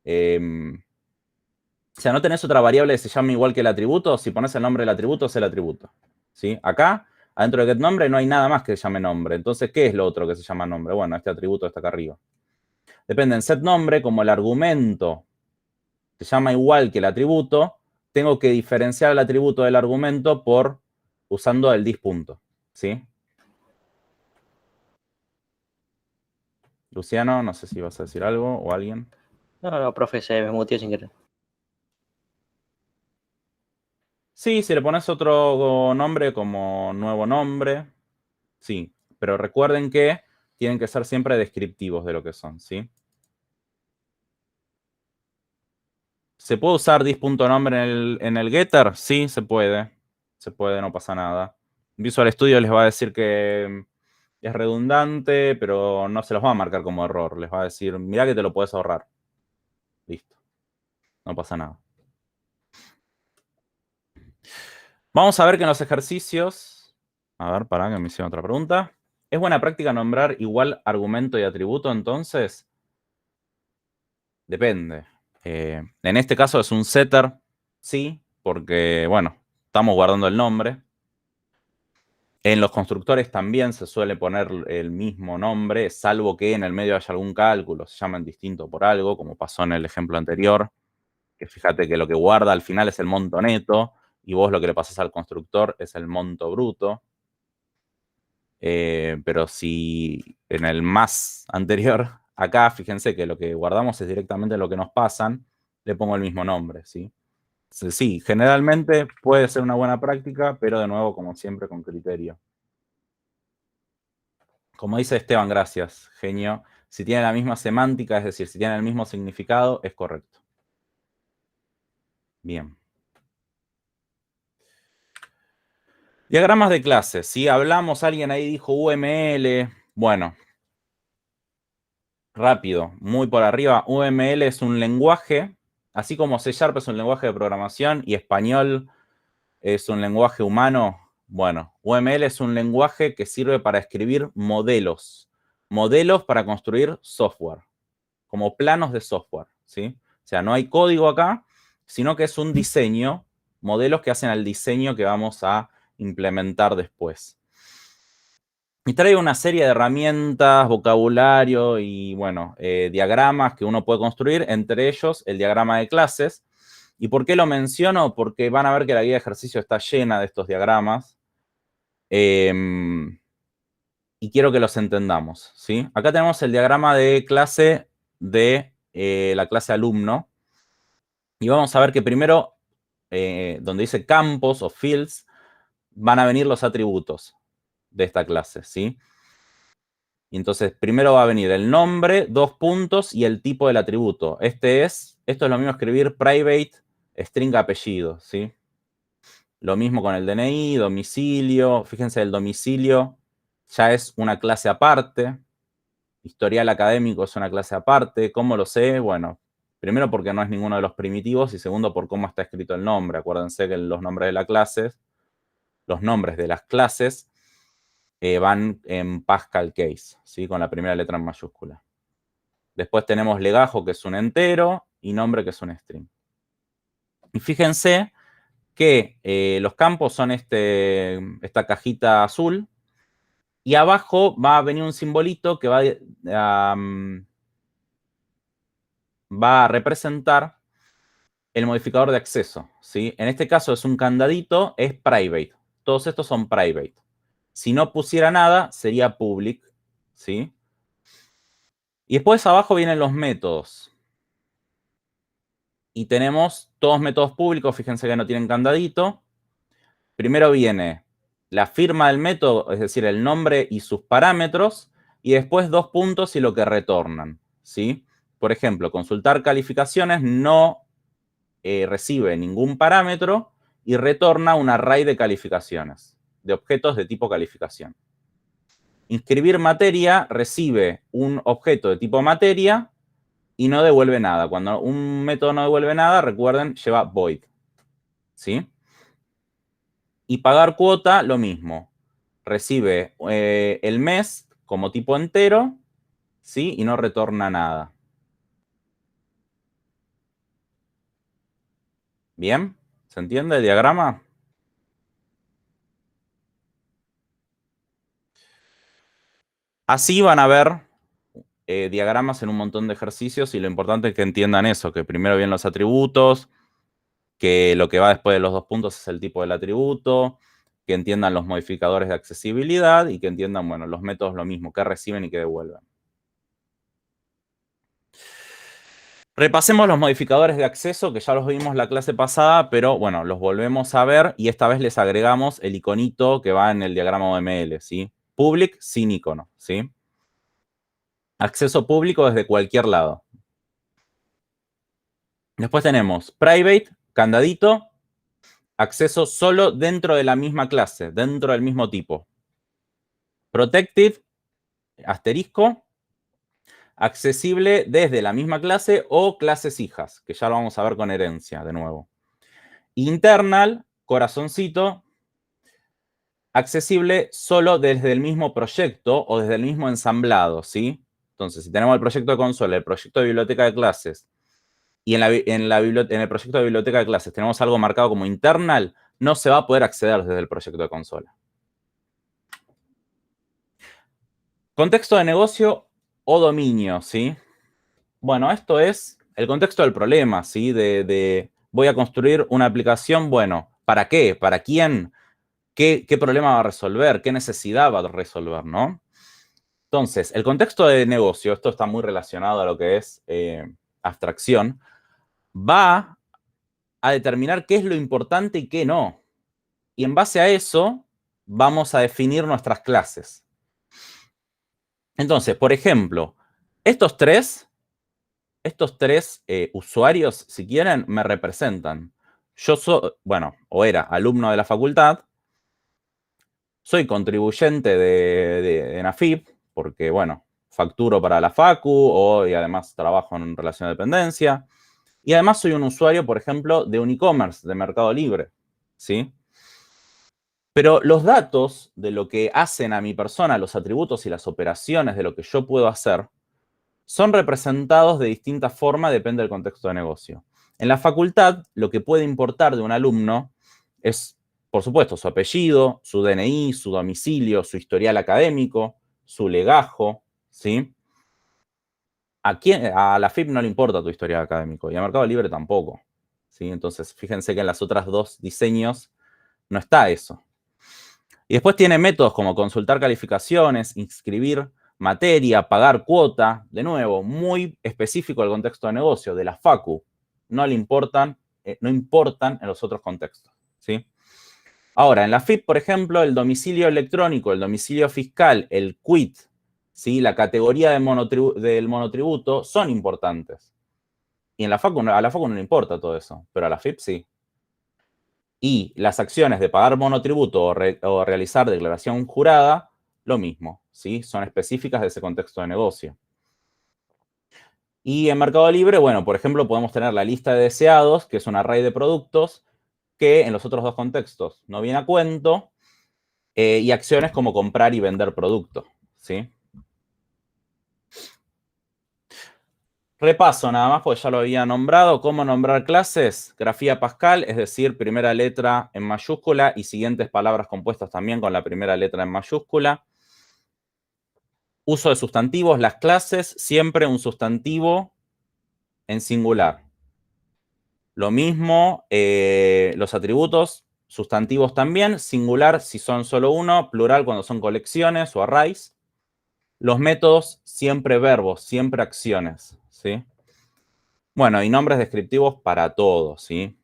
S1: o sea, no tenés otra variable que se llame igual que el atributo, si pones el nombre del atributo, es el atributo, ¿sí? Acá, adentro de getNombre, no hay nada más que se llame nombre. Entonces, ¿qué es lo otro que se llama nombre? Bueno, este atributo está acá arriba. Depende en setNombre, como el argumento se llama igual que el atributo, tengo que diferenciar el atributo del argumento usando el this.punto, ¿sí? Luciano, no sé si vas a decir algo o alguien.
S6: No, profe, se me muteó sin querer.
S1: Sí, si le pones otro nombre como nuevo nombre, sí. Pero recuerden que tienen que ser siempre descriptivos de lo que son, ¿sí? ¿Se puede usar this.nombre en el getter? Sí, se puede. Se puede, no pasa nada. Visual Studio les va a decir que es redundante, pero no se los va a marcar como error. Les va a decir, mirá que te lo puedes ahorrar. Listo. No pasa nada. Vamos a ver que en los ejercicios... A ver, pará, que me hicieron otra pregunta. ¿Es buena práctica nombrar igual argumento y atributo entonces? Depende. En este caso es un setter, sí, porque, bueno, estamos guardando el nombre. En los constructores también se suele poner el mismo nombre, salvo que en el medio haya algún cálculo, se llaman distinto por algo, como pasó en el ejemplo anterior, que fíjate que lo que guarda al final es el monto neto, y vos lo que le pasás al constructor es el monto bruto. Pero si en el más anterior, acá, fíjense que lo que guardamos es directamente lo que nos pasan, le pongo el mismo nombre, ¿sí? Sí, generalmente puede ser una buena práctica, pero de nuevo, como siempre, con criterio. Como dice Esteban, gracias, genio. Si tiene la misma semántica, es decir, si tiene el mismo significado, es correcto. Bien. Diagramas de clases. Si hablamos, alguien ahí dijo UML. Bueno, rápido, muy por arriba. UML es un lenguaje, así como C# es un lenguaje de programación y español es un lenguaje humano. Bueno, UML es un lenguaje que sirve para escribir modelos. Modelos para construir software, como planos de software, ¿sí? O sea, no hay código acá, sino que es un diseño, modelos que hacen al diseño que vamos a implementar después. Y traigo una serie de herramientas, vocabulario y, bueno, diagramas que uno puede construir, entre ellos el diagrama de clases. ¿Y por qué lo menciono? Porque van a ver que la guía de ejercicio está llena de estos diagramas. Y quiero que los entendamos, ¿sí? Acá tenemos el diagrama de clase de la clase alumno. Y vamos a ver que primero, donde dice campos o fields, van a venir los atributos de esta clase, ¿sí? Y entonces, primero va a venir el nombre, 2 puntos y el tipo del atributo. Esto es lo mismo escribir private string apellido, ¿sí? Lo mismo con el DNI, domicilio. Fíjense, el domicilio ya es una clase aparte. Historial académico es una clase aparte. ¿Cómo lo sé? Bueno, primero porque no es ninguno de los primitivos y segundo por cómo está escrito el nombre. Acuérdense que los nombres de los nombres de las clases van en Pascal case, ¿sí? Con la primera letra en mayúscula. Después tenemos legajo, que es un entero, y nombre, que es un string. Y fíjense que los campos son esta cajita azul, y abajo va a venir un simbolito que va a representar el modificador de acceso, ¿sí? En este caso es un candadito, es private. Todos estos son private. Si no pusiera nada, sería public, ¿sí? Y después abajo vienen los métodos. Y tenemos todos métodos públicos, fíjense que no tienen candadito. Primero viene la firma del método, es decir, el nombre y sus parámetros, y después 2 puntos y lo que retornan, ¿sí? Por ejemplo, consultar calificaciones no recibe ningún parámetro y retorna un array de calificaciones, de objetos de tipo calificación. Inscribir materia recibe un objeto de tipo materia y no devuelve nada. Cuando un método no devuelve nada, recuerden, lleva void, ¿sí? Y pagar cuota, lo mismo. Recibe el mes como tipo entero, ¿sí? Y no retorna nada. ¿Bien? ¿Se entiende el diagrama? Así van a ver diagramas en un montón de ejercicios y lo importante es que entiendan eso, que primero vienen los atributos, que lo que va después de los 2 puntos es el tipo del atributo, que entiendan los modificadores de accesibilidad y que entiendan, bueno, los métodos lo mismo, que reciben y que devuelven. Repasemos los modificadores de acceso, que ya los vimos la clase pasada, pero bueno, los volvemos a ver y esta vez les agregamos el iconito que va en el diagrama OML, ¿sí? Public sin icono, ¿sí? Acceso público desde cualquier lado. Después tenemos private, candadito, acceso solo dentro de la misma clase, dentro del mismo tipo. Protected, asterisco, accesible desde la misma clase o clases hijas, que ya lo vamos a ver con herencia de nuevo. Internal, corazoncito, accesible solo desde el mismo proyecto o desde el mismo ensamblado, ¿sí? Entonces, si tenemos el proyecto de consola, el proyecto de biblioteca de clases, y en el proyecto de biblioteca de clases tenemos algo marcado como internal, no se va a poder acceder desde el proyecto de consola. Contexto de negocio o dominio, ¿sí? Bueno, esto es el contexto del problema, ¿sí? Voy a construir una aplicación, bueno, ¿para qué? ¿Para quién? ¿Qué problema va a resolver? ¿Qué necesidad va a resolver, no? Entonces, el contexto de negocio, esto está muy relacionado a lo que es abstracción, va a determinar qué es lo importante y qué no. Y en base a eso, vamos a definir nuestras clases. Entonces, por ejemplo, estos tres usuarios, si quieren, me representan. Yo soy, bueno, o era alumno de la facultad, soy contribuyente de AFIP, porque, bueno, facturo para la facu y además trabajo en relación de dependencia. Y además soy un usuario, por ejemplo, de un e-commerce, de Mercado Libre, ¿sí? Pero los datos de lo que hacen a mi persona, los atributos y las operaciones de lo que yo puedo hacer, son representados de distinta forma, depende del contexto de negocio. En la facultad, lo que puede importar de un alumno es, por supuesto, su apellido, su DNI, su domicilio, su historial académico, su legajo, ¿sí? A la FIP no le importa tu historial académico y a Mercado Libre tampoco, ¿sí? Entonces, fíjense que en las otras dos diseños no está eso. Y después tiene métodos como consultar calificaciones, inscribir materia, pagar cuota, de nuevo, muy específico del contexto de negocio, de la facu. No le importan, no importan en los otros contextos, ¿sí? Ahora, en la FIP, por ejemplo, el domicilio electrónico, el domicilio fiscal, el quit, ¿sí? La categoría del monotributo son importantes. Y a la facu no le importa todo eso, pero a la FIP sí. Y las acciones de pagar monotributo o realizar declaración jurada, lo mismo, ¿sí? Son específicas de ese contexto de negocio. Y en Mercado Libre, bueno, por ejemplo, podemos tener la lista de deseados, que es un array de productos, que en los otros dos contextos no viene a cuento, y acciones como comprar y vender producto, ¿sí? Repaso nada más, porque ya lo había nombrado. ¿Cómo nombrar clases? Grafía Pascal, es decir, primera letra en mayúscula y siguientes palabras compuestas también con la primera letra en mayúscula. Uso de sustantivos. Las clases, siempre un sustantivo en singular. Lo mismo, los atributos, sustantivos también, singular si son solo uno, plural cuando son colecciones o arrays. Los métodos, siempre verbos, siempre acciones, ¿sí? Bueno, y nombres descriptivos para todo, ¿sí?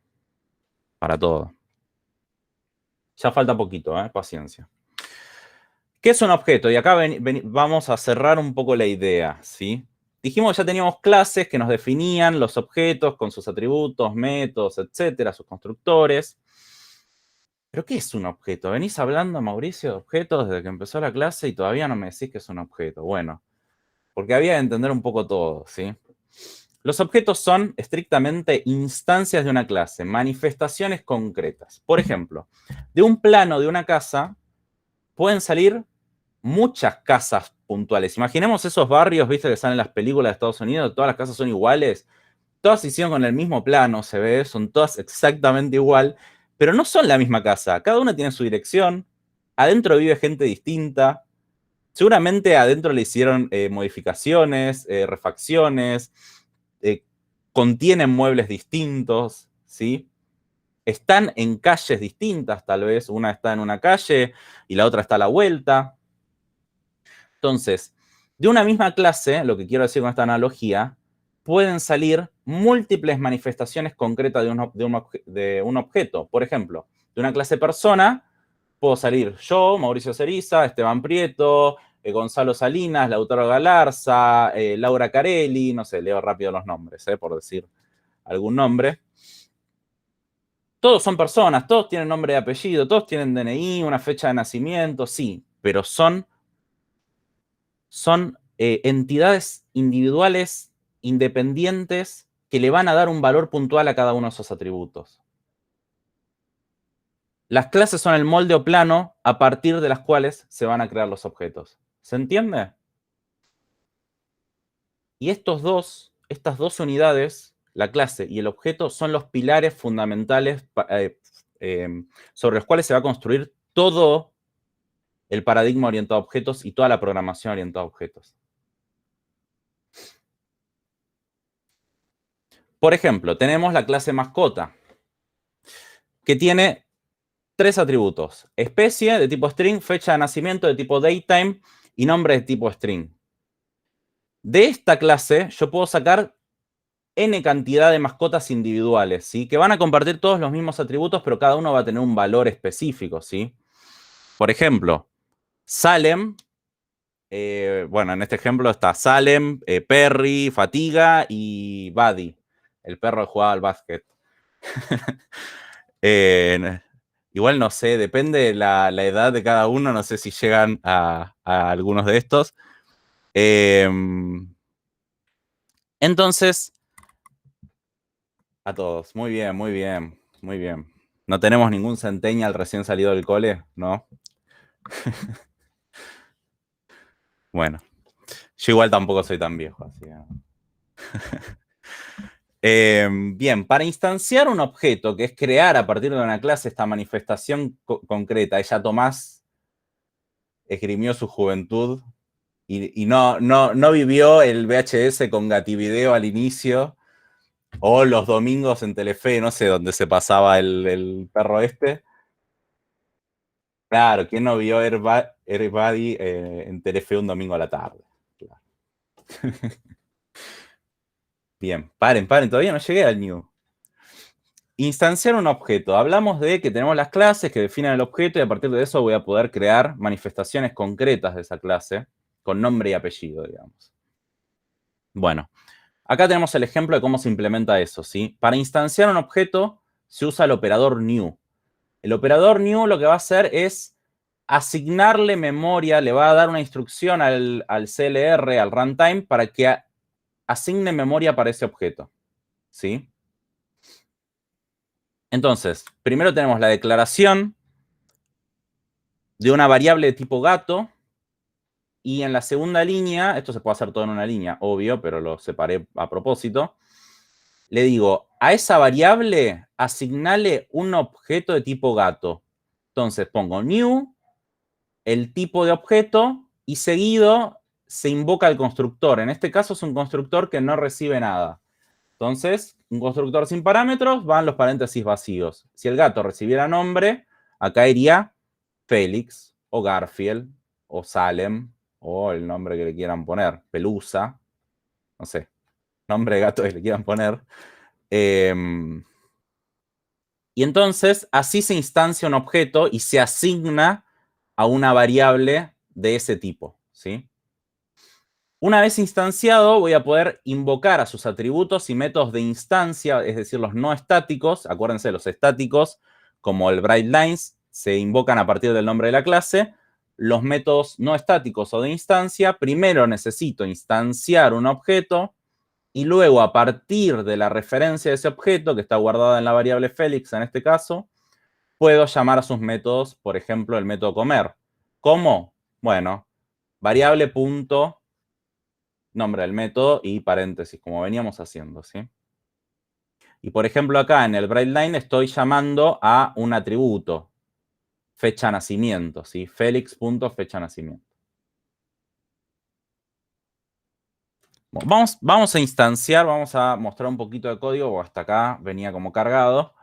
S1: Para todo. Ya falta poquito, paciencia. ¿Qué es un objeto? Y acá vamos a cerrar un poco la idea, ¿sí? Dijimos que ya teníamos clases que nos definían los objetos con sus atributos, métodos, etcétera, sus constructores. ¿Pero qué es un objeto? Venís hablando, Mauricio, de objetos desde que empezó la clase y todavía no me decís que es un objeto. Bueno, porque había que entender un poco todo, ¿sí? Los objetos son estrictamente instancias de una clase, manifestaciones concretas. Por ejemplo, de un plano de una casa pueden salir muchas casas puntuales. Imaginemos esos barrios, viste, que salen en las películas de Estados Unidos, todas las casas son iguales, todas se hicieron con el mismo plano, se ve, son todas exactamente igual, pero no son la misma casa. Cada una tiene su dirección, adentro vive gente distinta, seguramente adentro le hicieron modificaciones, refacciones, contienen muebles distintos, ¿sí? Están en calles distintas, tal vez. Una está en una calle y la otra está a la vuelta. Entonces, de una misma clase, lo que quiero decir con esta analogía, pueden salir múltiples manifestaciones concretas de un objeto. Por ejemplo, de una clase persona, puedo salir yo, Mauricio Ceriza, Esteban Prieto, Gonzalo Salinas, Lautaro Galarza, Laura Carelli, no sé, leo rápido los nombres, por decir algún nombre. Todos son personas, todos tienen nombre y apellido, todos tienen DNI, una fecha de nacimiento, sí, pero son son entidades individuales, independientes, que le van a dar un valor puntual a cada uno de esos atributos. Las clases son el molde o plano a partir de las cuales se van a crear los objetos. ¿Se entiende? Y estas dos unidades, la clase y el objeto, son los pilares fundamentales sobre los cuales se va a construir todo el paradigma orientado a objetos y toda la programación orientada a objetos. Por ejemplo, tenemos la clase mascota, que tiene 3 atributos: especie de tipo string, fecha de nacimiento de tipo datetime y nombre de tipo string. De esta clase yo puedo sacar n cantidad de mascotas individuales, ¿sí? Que van a compartir todos los mismos atributos, pero cada uno va a tener un valor específico, ¿sí? Por ejemplo, Salem, bueno, en este ejemplo está Salem, Perry, Fatiga y Buddy, el perro que jugaba al básquet. Igual no sé, depende de la edad de cada uno, no sé si llegan a algunos de estos. Entonces, a todos, muy bien, muy bien, muy bien. No tenemos ningún centennial recién salido del cole, ¿no? Bueno, yo igual tampoco soy tan viejo, así que... bien, para instanciar un objeto, que es crear a partir de una clase esta manifestación concreta, ella Tomás esgrimió su juventud y no vivió el VHS con Gativideo al inicio, o los domingos en Telefe, no sé dónde se pasaba el perro este. Claro, ¿quién no vio Everybody en Telefe un domingo a la tarde? Claro. Bien, paren, todavía no llegué al new. Instanciar un objeto. Hablamos de que tenemos las clases que definen el objeto y a partir de eso voy a poder crear manifestaciones concretas de esa clase con nombre y apellido, digamos. Bueno, acá tenemos el ejemplo de cómo se implementa eso, ¿sí? Para instanciar un objeto se usa el operador new. El operador new lo que va a hacer es asignarle memoria, le va a dar una instrucción al CLR, al runtime, para que asigne memoria para ese objeto, ¿sí? Entonces, primero tenemos la declaración de una variable de tipo gato, y en la segunda línea, esto se puede hacer todo en una línea, obvio, pero lo separé a propósito, le digo, a esa variable asignale un objeto de tipo gato. Entonces pongo new, el tipo de objeto, y seguido se invoca el constructor. En este caso es un constructor que no recibe nada. Entonces, un constructor sin parámetros, van los paréntesis vacíos. Si el gato recibiera nombre, acá iría Félix, o Garfield, o Salem, o el nombre que le quieran poner, Pelusa, no sé, nombre de gato que le quieran poner. Y entonces, así se instancia un objeto y se asigna a una variable de ese tipo, ¿sí? Una vez instanciado, voy a poder invocar a sus atributos y métodos de instancia, es decir, los no estáticos. Acuérdense, los estáticos, como el bright lines, se invocan a partir del nombre de la clase. Los métodos no estáticos o de instancia, primero necesito instanciar un objeto y luego, a partir de la referencia de ese objeto, que está guardada en la variable Félix en este caso, puedo llamar a sus métodos, por ejemplo, el método comer. ¿Cómo? Bueno, variable punto, nombre del método y paréntesis, como veníamos haciendo, ¿sí? Y por ejemplo, acá en el BrightLine estoy llamando a un atributo, fecha de nacimiento, ¿sí? Félix.fecha de nacimiento. Bueno, vamos a instanciar, vamos a mostrar un poquito de código, o hasta acá venía como cargado.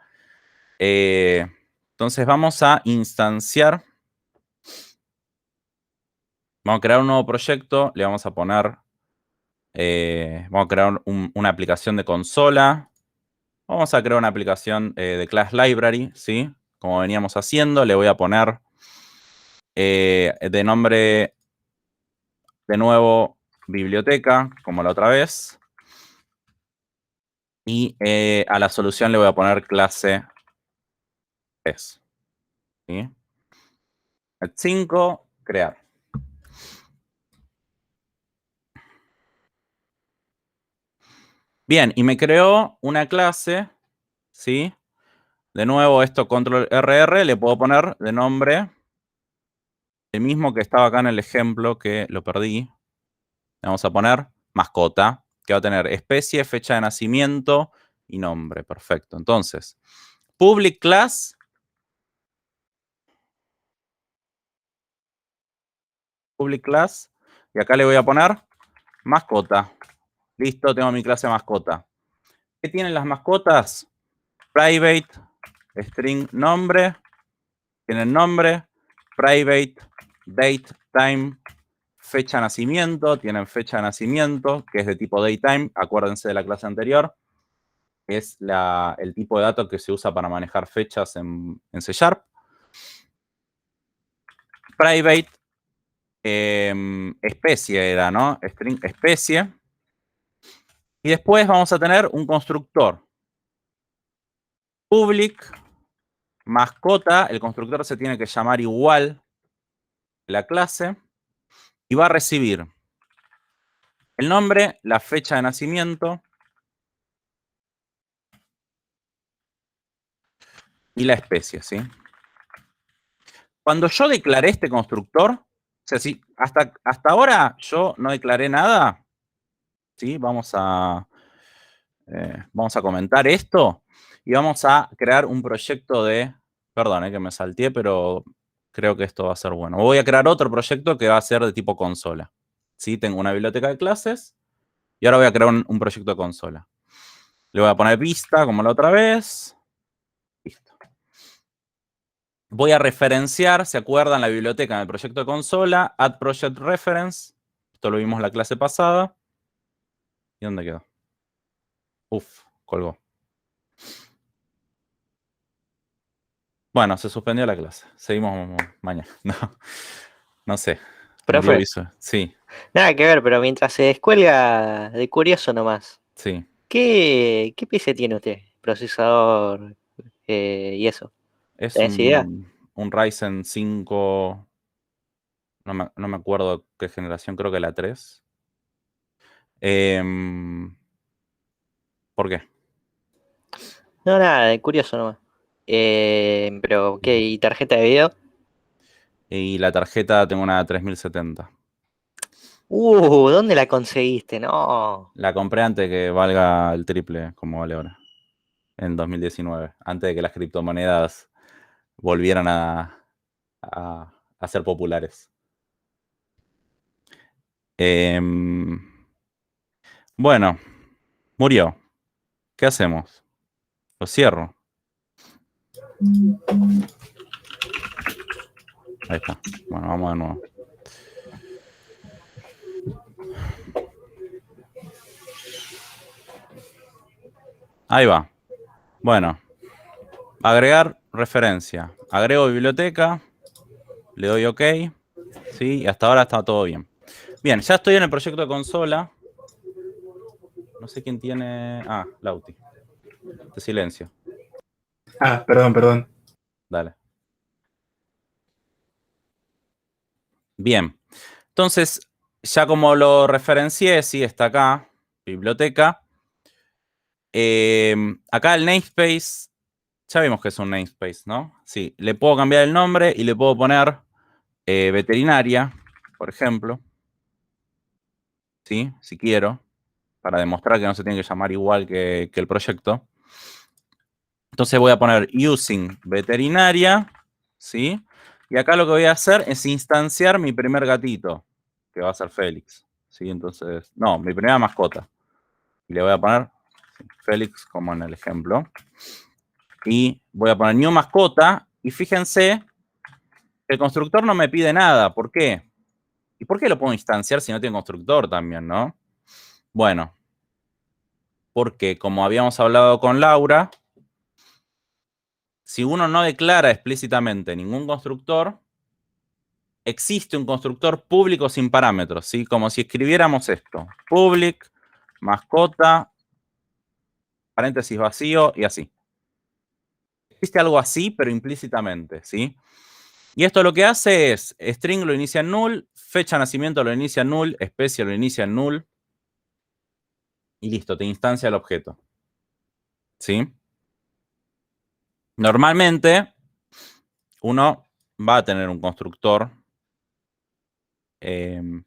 S1: Entonces vamos a instanciar. Vamos a crear un nuevo proyecto, le vamos a poner, vamos a crear una aplicación de consola. Vamos a crear una aplicación de class library, ¿sí? Como veníamos haciendo, le voy a poner de nombre, de nuevo, biblioteca, como la otra vez. Y a la solución le voy a poner clase es. ¿Sí? 5, crear. Bien, y me creó una clase, ¿sí? De nuevo, esto control RR, le puedo poner de nombre el mismo que estaba acá en el ejemplo que lo perdí. Le vamos a poner mascota, que va a tener especie, fecha de nacimiento y nombre. Perfecto. Entonces, public class. Public class. Y acá le voy a poner mascota. Listo, tengo mi clase mascota. ¿Qué tienen las mascotas? Private, string nombre. Tienen nombre. Private, date, time, fecha de nacimiento. Tienen fecha de nacimiento, que es de tipo datetime. Acuérdense de la clase anterior. Es el tipo de datos que se usa para manejar fechas en C#. Private, especie era, ¿no? String especie. Y después vamos a tener un constructor. Public, mascota. El constructor se tiene que llamar igual que la clase. Y va a recibir el nombre, la fecha de nacimiento y la especie, ¿sí? Cuando yo declaré este constructor, o sea, si hasta ahora yo no declaré nada, ¿sí? Vamos a comentar esto y vamos a crear un proyecto de... Perdón, que me salteé, pero creo que esto va a ser bueno. Voy a crear otro proyecto que va a ser de tipo consola. ¿Sí? Tengo una biblioteca de clases y ahora voy a crear un proyecto de consola. Le voy a poner vista como la otra vez. Listo. Voy a referenciar, ¿se acuerdan? La biblioteca en el proyecto de consola, add project reference. Esto lo vimos la clase pasada. ¿Y dónde quedó? Uf, colgó. Bueno, se suspendió la clase. Seguimos mañana. No sé.
S6: Profe,
S1: Sí,
S6: nada que ver, pero mientras se descuelga de curioso nomás,
S1: sí.
S6: ¿qué PC tiene usted? Procesador y eso.
S1: Es
S6: ¿Tenés idea?
S1: un Ryzen 5. No me acuerdo qué generación, creo que la 3. ¿Por qué?
S6: No, nada, de curioso nomás. Pero, ¿qué? ¿Y tarjeta de video?
S1: Y la tarjeta tengo una 3070.
S6: ¿Dónde la conseguiste? No.
S1: La compré antes que valga el triple, como vale ahora. En 2019. Antes de que las criptomonedas volvieran a ser populares. Bueno, murió. ¿Qué hacemos? Lo cierro. Ahí está. Bueno, vamos de nuevo. Ahí va. Bueno. Agregar referencia. Agrego biblioteca. Le doy OK. ¿Sí? Y hasta ahora está todo bien. Bien, ya estoy en el proyecto de consola. No sé quién tiene... Ah, Lauti. De silencio.
S7: Ah, perdón.
S1: Dale. Bien. Entonces, ya como lo referencié, sí, está acá. Biblioteca. Acá el namespace. Ya vimos que es un namespace, ¿no? Sí. Le puedo cambiar el nombre y le puedo poner veterinaria, por ejemplo. ¿Sí? Si quiero. Para demostrar que no se tiene que llamar igual que el proyecto. Entonces voy a poner using veterinaria, ¿sí? Y acá lo que voy a hacer es instanciar mi primer gatito, que va a ser Félix, ¿sí? Entonces, no, mi primera mascota. Y le voy a poner Félix como en el ejemplo. Y voy a poner new mascota. Y fíjense, el constructor no me pide nada. ¿Por qué? ¿Y por qué lo puedo instanciar si no tiene constructor también, no? Bueno, porque como habíamos hablado con Laura, si uno no declara explícitamente ningún constructor, existe un constructor público sin parámetros, ¿sí? Como si escribiéramos esto. Public, mascota, paréntesis vacío y así. Existe algo así, pero implícitamente, ¿sí? Y esto lo que hace es, string lo inicia en null, fecha de nacimiento lo inicia en null, especie lo inicia en null. Y listo, te instancia el objeto. ¿Sí? Normalmente, uno va a tener un constructor que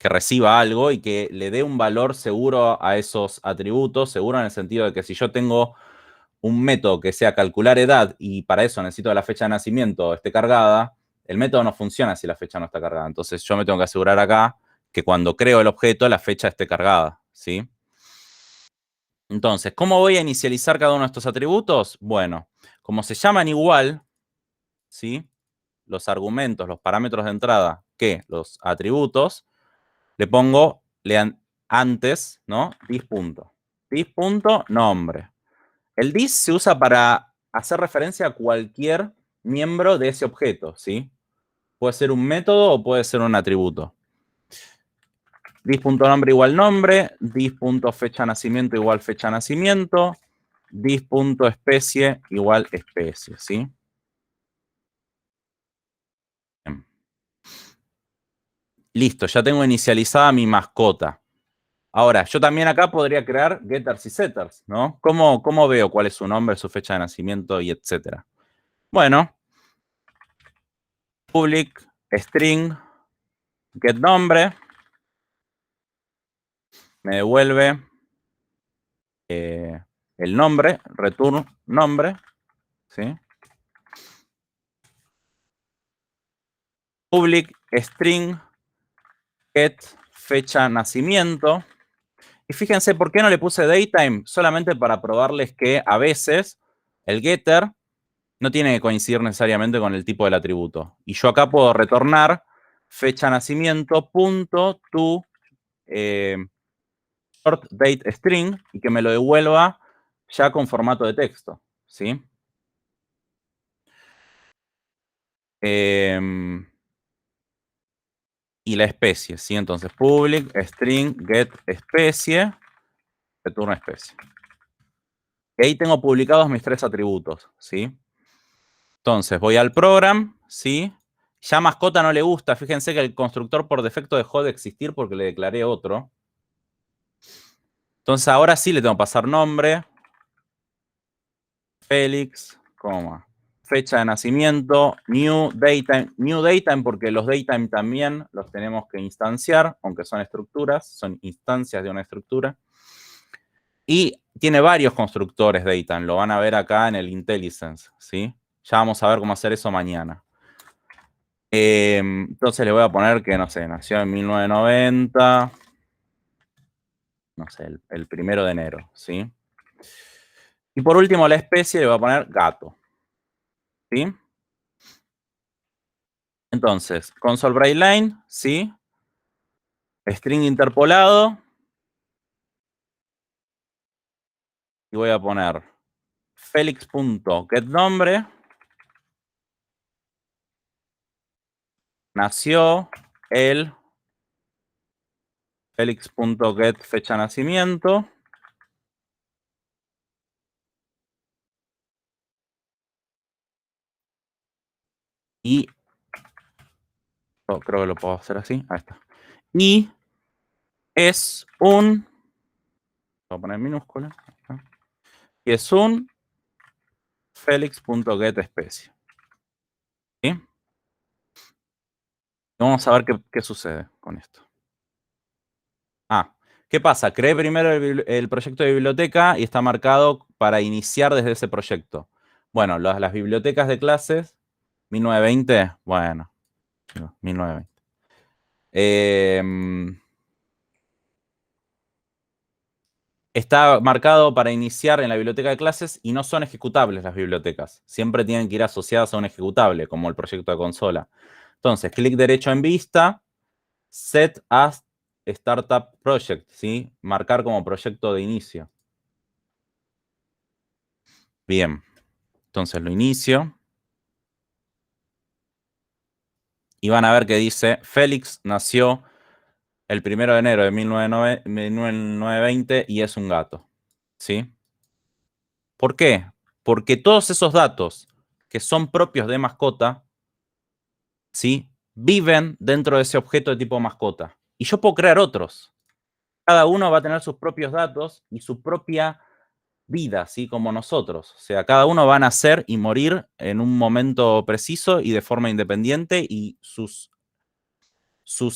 S1: reciba algo y que le dé un valor seguro a esos atributos, seguro en el sentido de que si yo tengo un método que sea calcular edad y para eso necesito que la fecha de nacimiento esté cargada, el método no funciona si la fecha no está cargada. Entonces yo me tengo que asegurar acá que cuando creo el objeto la fecha esté cargada, ¿sí? Entonces, ¿cómo voy a inicializar cada uno de estos atributos? Bueno, como se llaman igual, ¿sí? Los argumentos, los parámetros de entrada que los atributos, le pongo antes, ¿no? Dis.nombre. El dis se usa para hacer referencia a cualquier miembro de ese objeto, ¿sí? Puede ser un método o puede ser un atributo. Dis.nombre igual nombre, dis.fecha nacimiento igual fecha nacimiento, dis.especie igual especie, ¿sí? Bien. Listo, ya tengo inicializada mi mascota. Ahora, yo también acá podría crear getters y setters, ¿no? ¿Cómo veo cuál es su nombre, su fecha de nacimiento y etcétera? Bueno, public string get nombre me devuelve el nombre, return nombre, ¿sí? Public string get fecha nacimiento. Y fíjense, ¿por qué no le puse datetime? Solamente para probarles que a veces el getter no tiene que coincidir necesariamente con el tipo del atributo. Y yo acá puedo retornar fecha nacimiento punto to short date string y que me lo devuelva ya con formato de texto, ¿sí? Y la especie, ¿sí? Entonces, public string get especie, returna especie. Y ahí tengo publicados mis 3 atributos, ¿sí? Entonces, voy al program, ¿sí? Ya mascota no le gusta. Fíjense que el constructor por defecto dejó de existir porque le declaré otro. Entonces, ahora sí le tengo que pasar nombre. Félix, coma. Fecha de nacimiento, new datetime porque los datetime también los tenemos que instanciar, aunque son estructuras, son instancias de una estructura. Y tiene varios constructores datetime, lo van a ver acá en el IntelliSense, ¿sí? Ya vamos a ver cómo hacer eso mañana. Entonces le voy a poner que, no sé, nació en 1990, no sé, el 1 de enero, ¿sí? Y por último, la especie le voy a poner gato, ¿sí? Entonces, console break line, ¿sí? String interpolado. Y voy a poner felix.getNombre. Nació el felix.get fecha de nacimiento. Y creo que lo puedo hacer así. Ahí está. Y es un... Voy a poner minúscula. Y es un felix.getEspecie. ¿Sí? Vamos a ver qué sucede con esto. ¿Qué pasa? Creé primero el proyecto de biblioteca y está marcado para iniciar desde ese proyecto. Bueno, las bibliotecas de clases, 1920, bueno, 1920. Está marcado para iniciar en la biblioteca de clases y no son ejecutables las bibliotecas. Siempre tienen que ir asociadas a un ejecutable, como el proyecto de consola. Entonces, clic derecho en vista, set as startup project, ¿sí? Marcar como proyecto de inicio. Bien, entonces lo inicio. Y van a ver que dice, Félix nació el 1 de enero de 1920 y es un gato, ¿sí? ¿Por qué? Porque todos esos datos que son propios de mascota, ¿sí? Viven dentro de ese objeto de tipo mascota. Y yo puedo crear otros. cada uno va a tener sus propios datos y su propia vida, así como nosotros. O sea, cada uno va a nacer y morir en un momento preciso y de forma independiente, y sus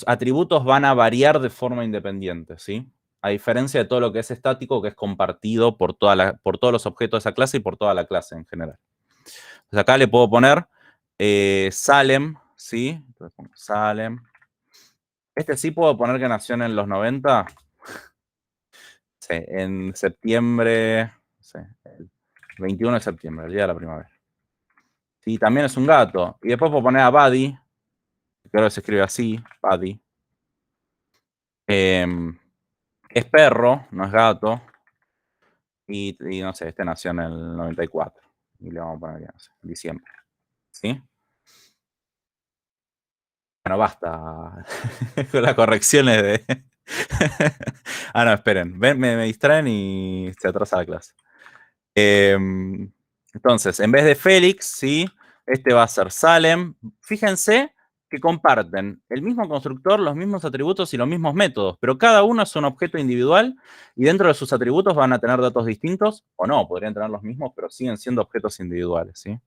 S1: atributos van a variar de forma independiente, ¿sí? A diferencia de todo lo que es estático, que es compartido por todos los objetos de esa clase y por toda la clase en general. Entonces acá le puedo poner Salem, ¿sí? Entonces pongo Salem. Este sí puedo poner que nació en los 90. Sí, en septiembre, sí, el 21 de septiembre, el día de la primavera. Sí, también es un gato. Y después puedo poner a Buddy, que creo que se escribe así, Buddy. Es perro, no es gato. Y no sé, este nació en el 94. Y le vamos a poner, no sé, diciembre. ¿Sí? Bueno, basta con las correcciones de... Ah, no, esperen. Me distraen y se atrasa la clase. Entonces, en vez de Félix, ¿sí? Este va a ser Salem. Fíjense que comparten el mismo constructor, los mismos atributos y los mismos métodos, pero cada uno es un objeto individual y dentro de sus atributos van a tener datos distintos, o no, podrían tener los mismos, pero siguen siendo objetos individuales, ¿sí?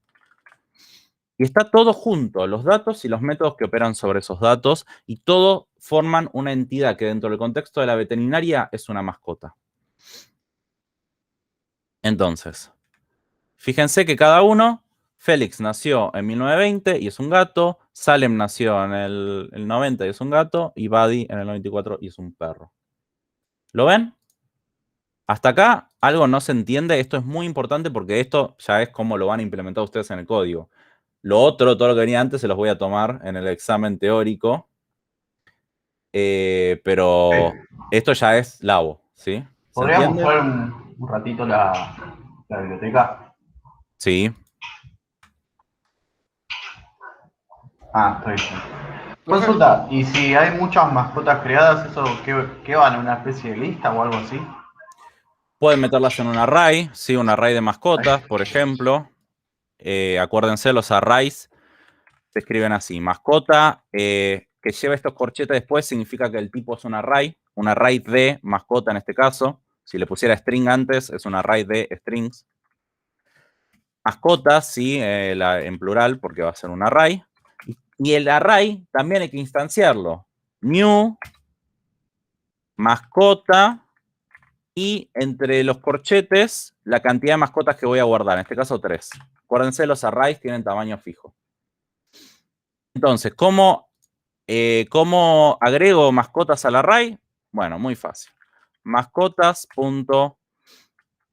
S1: Y está todo junto, los datos y los métodos que operan sobre esos datos, y todo forman una entidad que dentro del contexto de la veterinaria es una mascota. Entonces, fíjense que cada uno, Félix nació en 1920 y es un gato, Salem nació en el 90 y es un gato, y Buddy en el 94 y es un perro. ¿Lo ven? Hasta acá algo no se entiende. Esto es muy importante porque esto ya es cómo lo van a implementar ustedes en el código. Lo otro, todo lo que venía antes, se los voy a tomar en el examen teórico. Pero esto ya es Labo, ¿sí? ¿Se
S7: ¿Podríamos
S1: entiende?
S7: mostrar un ratito la biblioteca?
S1: Sí.
S7: Ah, estoy bien. Consulta, ¿y si hay muchas mascotas creadas, eso qué van? ¿Una especie de lista o algo así?
S1: Pueden meterlas en un array, ¿sí? Un array de mascotas, por ejemplo. Acuérdense, los arrays se escriben así. Mascota que lleva estos corchetes después significa que el tipo es un array de mascota en este caso. Si le pusiera string antes, es un array de strings. Mascotas, sí, en plural, porque va a ser un array. Y el array también hay que instanciarlo. New, mascota, y entre los corchetes, la cantidad de mascotas que voy a guardar, en este caso 3. Acuérdense, los arrays tienen tamaño fijo. Entonces, ¿cómo agrego mascotas al array? Bueno, muy fácil. Mascotas.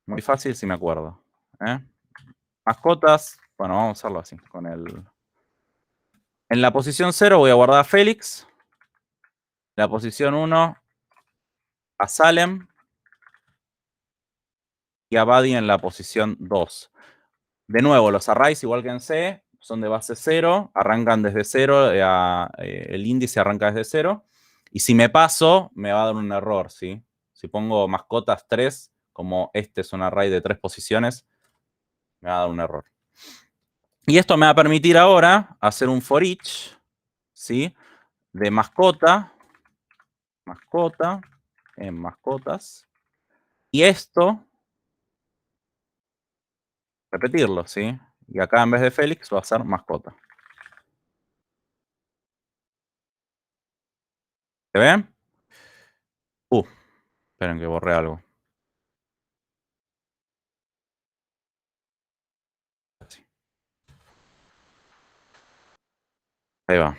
S1: Muy fácil si me acuerdo. Mascotas. Bueno, vamos a hacerlo así. En la posición 0 voy a guardar a Félix. En la posición 1 a Salem. Y a Buddy en la posición 2. De nuevo, los arrays, igual que en C, son de base 0, arrancan desde 0, el índice arranca desde 0, y si me paso, me va a dar un error, ¿sí? Si pongo mascotas 3, como este es un array de 3 posiciones, me va a dar un error. Y esto me va a permitir ahora hacer un for each, ¿sí? De mascota, en mascotas, y esto, repetirlo, ¿sí? Y acá en vez de Félix va a ser mascota. ¿Se ven? Esperen que borré algo. Ahí va.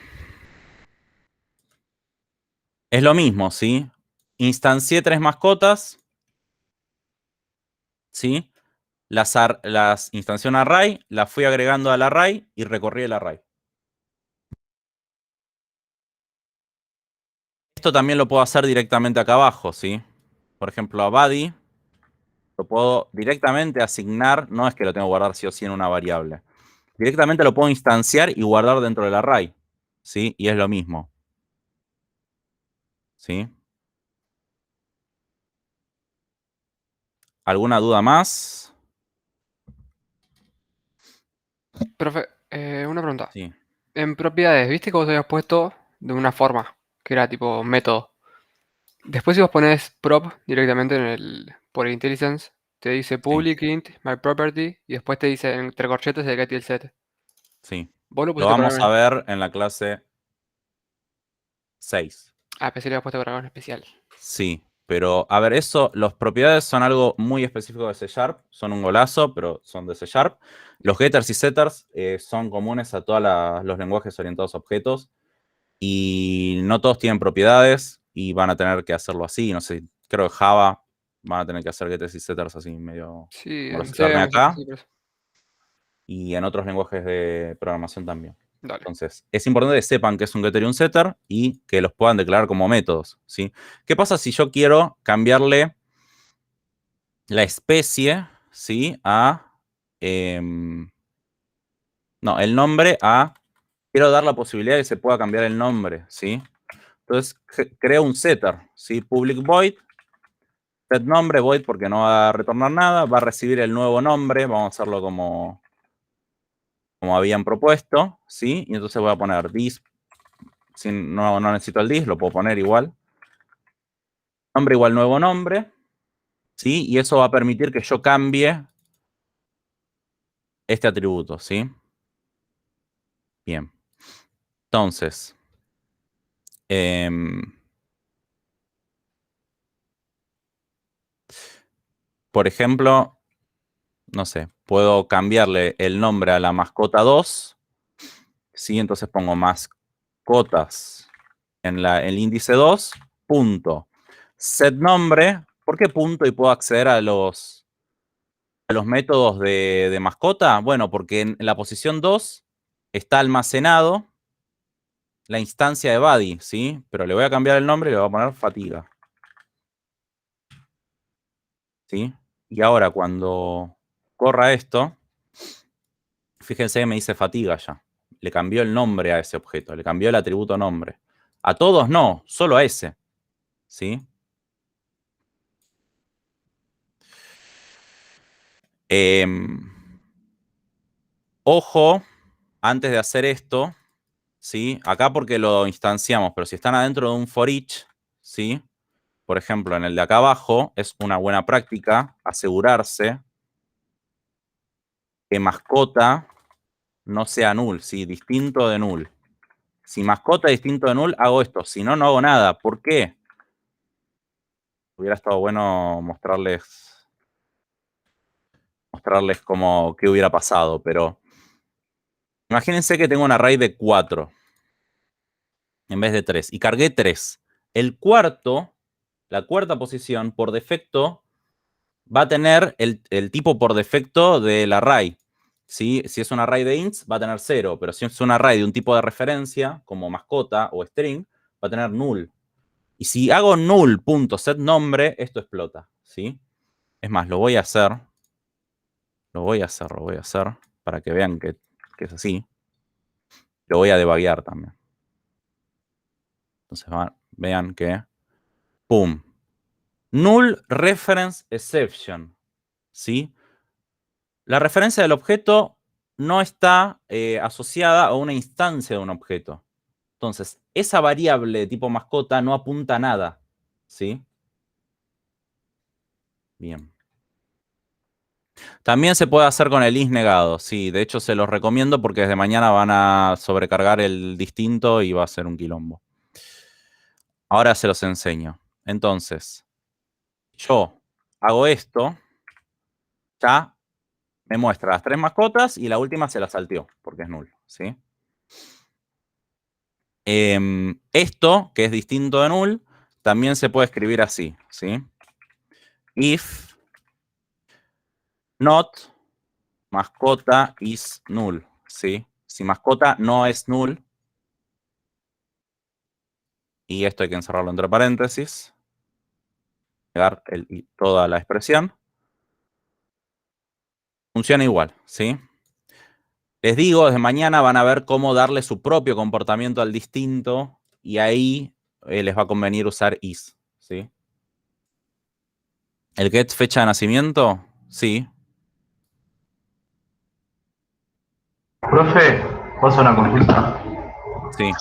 S1: Es lo mismo, ¿sí? Instancié 3 mascotas, ¿sí? Las instancié en array, las fui agregando al array y recorrí el array. Esto también lo puedo hacer directamente acá abajo, ¿sí? Por ejemplo, a Buddy lo puedo directamente asignar, no es que lo tengo que guardar sí o sí en una variable. Directamente lo puedo instanciar y guardar dentro del array, ¿sí? Y es lo mismo. ¿Sí? ¿Alguna duda más?
S8: Profe, una pregunta.
S1: Sí.
S8: En propiedades, ¿viste que vos habías puesto de una forma? Que era tipo método. Después si vos pones prop directamente por IntelliSense, te dice public int, my property, y después te dice entre corchetes el get y el set.
S1: Sí.
S8: Vos lo
S1: Lo
S8: pusiste
S1: vamos
S8: para
S1: a ver en la clase 6.
S8: pensé que lo habías puesto para algo en especial.
S1: Sí, pero a ver, las propiedades son algo muy específico de C#, son un golazo, pero son de C#. Los getters y setters son comunes a todos los lenguajes orientados a objetos y no todos tienen propiedades y van a tener que hacerlo así. No sé, creo que Java van a tener que hacer getters y setters así medio
S8: Sí,
S1: como los
S8: en
S1: que armé
S8: C,
S1: acá
S8: sí, por eso.
S1: y en otros lenguajes de programación también.
S8: Dale.
S1: Entonces, es importante que sepan que es un getter y un setter y que los puedan declarar como métodos, ¿sí? ¿Qué pasa si yo quiero cambiarle la especie, ¿sí? No, el nombre a... Quiero dar la posibilidad de que se pueda cambiar el nombre, ¿sí? Entonces, creo un setter, ¿sí? Public void, set nombre, void porque no va a retornar nada, va a recibir el nuevo nombre, vamos a hacerlo como habían propuesto, ¿sí? Y entonces voy a poner this, si no necesito el this, lo puedo poner igual. Nombre igual nuevo nombre, ¿sí? Y eso va a permitir que yo cambie este atributo, ¿sí? Bien. Entonces, por ejemplo, no sé, puedo cambiarle el nombre a la mascota 2, ¿sí? Entonces pongo mascotas en el índice 2, punto. Set nombre, ¿por qué punto y puedo acceder a los métodos de mascota? Bueno, porque en la posición 2 está almacenado la instancia de body, ¿sí? Pero le voy a cambiar el nombre y le voy a poner fatiga. ¿Sí? Y ahora cuando corra esto, fíjense que me dice fatiga ya. Le cambió el nombre a ese objeto, le cambió el atributo nombre. A todos no, solo a ese. ¿Sí? Ojo, antes de hacer esto, ¿sí? Acá porque lo instanciamos, pero si están adentro de un for each, ¿sí? Por ejemplo, en el de acá abajo, es una buena práctica asegurarse que mascota no sea null, ¿sí? Distinto de null. Si mascota es distinto de null, hago esto. Si no, no hago nada. ¿Por qué? Hubiera estado bueno mostrarles qué hubiera pasado, pero imagínense que tengo un array de 4 en vez de 3 y cargué 3. La cuarta posición, por defecto, va a tener el tipo por defecto del array. ¿Sí? Si es un array de ints, va a tener 0, pero si es un array de un tipo de referencia, como mascota o string, va a tener null. Y si hago null.setNombre, esto explota, ¿sí? Es más, lo voy a hacer para que vean que es así. Lo voy a debuguear también. Entonces vean que, ¡pum! Null reference exception, ¿sí? La referencia del objeto no está asociada a una instancia de un objeto. Entonces, esa variable de tipo mascota no apunta a nada, ¿sí? Bien. También se puede hacer con el is negado, sí. De hecho, se los recomiendo porque desde mañana van a sobrecargar el distinto y va a ser un quilombo. Ahora se los enseño. Entonces, yo hago esto, ya me muestra las 3 mascotas y la última se la salteó porque es null, ¿sí? Esto, que es distinto de null, también se puede escribir así, ¿sí? If not mascota is null, ¿sí? Si mascota no es null, y esto hay que encerrarlo entre paréntesis, pegar toda la expresión, funciona igual, ¿sí? Les digo, desde mañana van a ver cómo darle su propio comportamiento al distinto, y ahí les va a convenir usar is, ¿sí? ¿El get fecha de nacimiento? Sí.
S7: Profe, ¿puedo hacer una consulta?
S1: Sí.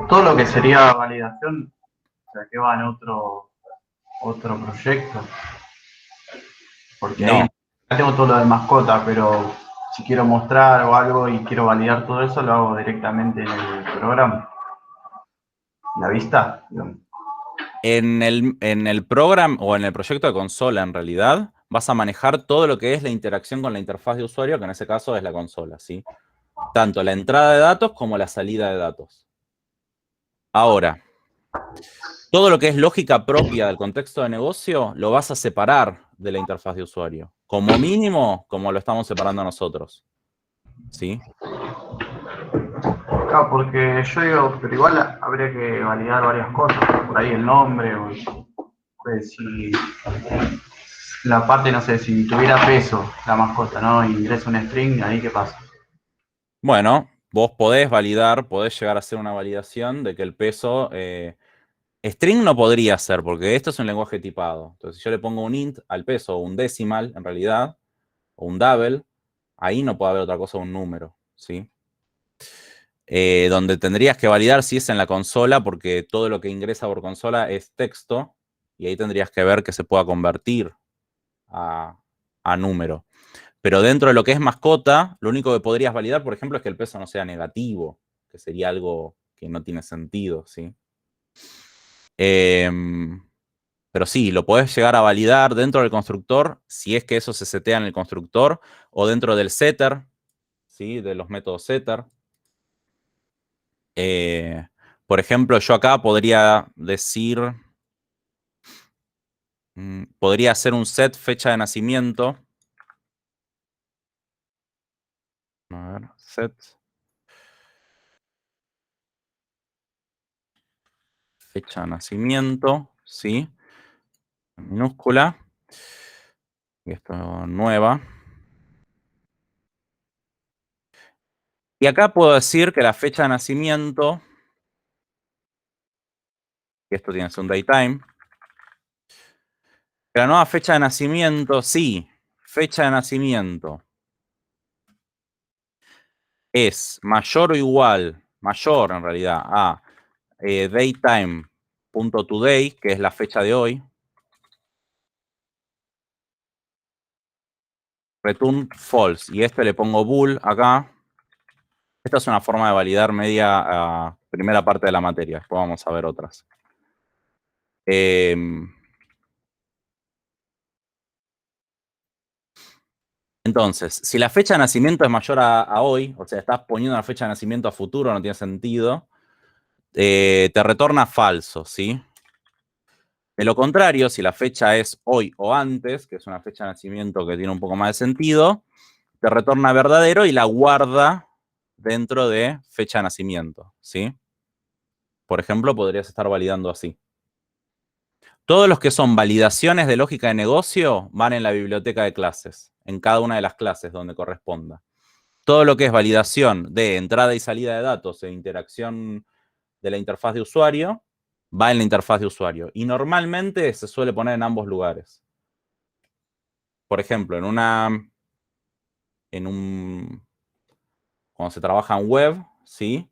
S7: Todo lo que sería validación, o sea, que va en otro otro proyecto? Porque
S1: No.
S7: ahí ya tengo todo lo de mascota, pero si quiero mostrar o algo y quiero validar todo eso, lo hago directamente en el programa. La vista, digamos.
S1: En el programa o en el proyecto de consola, en realidad, vas a manejar todo lo que es la interacción con la interfaz de usuario, que en ese caso es la consola, ¿sí? Tanto la entrada de datos como la salida de datos. Ahora, todo lo que es lógica propia del contexto de negocio, lo vas a separar de la interfaz de usuario. Como mínimo, como lo estamos separando nosotros. ¿Sí?
S7: Claro, porque yo digo, pero igual habría que validar varias cosas, por ahí el nombre, o pues, si la parte, no sé, si tuviera peso la mascota, ¿no? Y ingresa un string, ahí qué pasa.
S1: Bueno, vos podés validar, podés llegar a hacer una validación de que el peso... string no podría ser, porque esto es un lenguaje tipado. Entonces, si yo le pongo un int al peso, o un decimal, en realidad, o un double, ahí no puede haber otra cosa, un número, ¿sí? Donde tendrías que validar si es en la consola, porque todo lo que ingresa por consola es texto, y ahí tendrías que ver que se pueda convertir a número. Pero dentro de lo que es mascota, lo único que podrías validar, por ejemplo, es que el peso no sea negativo, que sería algo que no tiene sentido, ¿sí? Pero sí, lo podés llegar a validar dentro del constructor, si es que eso se setea en el constructor, o dentro del setter, ¿sí? De los métodos setter. Por ejemplo, yo acá podría decir, podría hacer un set fecha de nacimiento. A ver, set. Fecha de nacimiento, ¿sí? Minúscula. Y esto nueva. Y acá puedo decir que la fecha de nacimiento, y esto tiene que ser un datetime, que la nueva fecha de nacimiento, sí, fecha de nacimiento es mayor o igual, mayor en realidad, a datetime.today, que es la fecha de hoy, return false, y le pongo bool acá. Esta es una forma de validar media primera parte de la materia, después vamos a ver otras. Entonces, si la fecha de nacimiento es mayor a hoy, o sea, estás poniendo una fecha de nacimiento a futuro, no tiene sentido, te retorna falso, ¿sí? De lo contrario, si la fecha es hoy o antes, que es una fecha de nacimiento que tiene un poco más de sentido, te retorna verdadero y la guarda dentro de fecha de nacimiento, ¿sí? Por ejemplo, podrías estar validando así. Todos los que son validaciones de lógica de negocio van en la biblioteca de clases, en cada una de las clases donde corresponda. Todo lo que es validación de entrada y salida de datos e interacción de la interfaz de usuario va en la interfaz de usuario. Y normalmente se suele poner en ambos lugares. Por ejemplo, cuando se trabaja en web, ¿sí?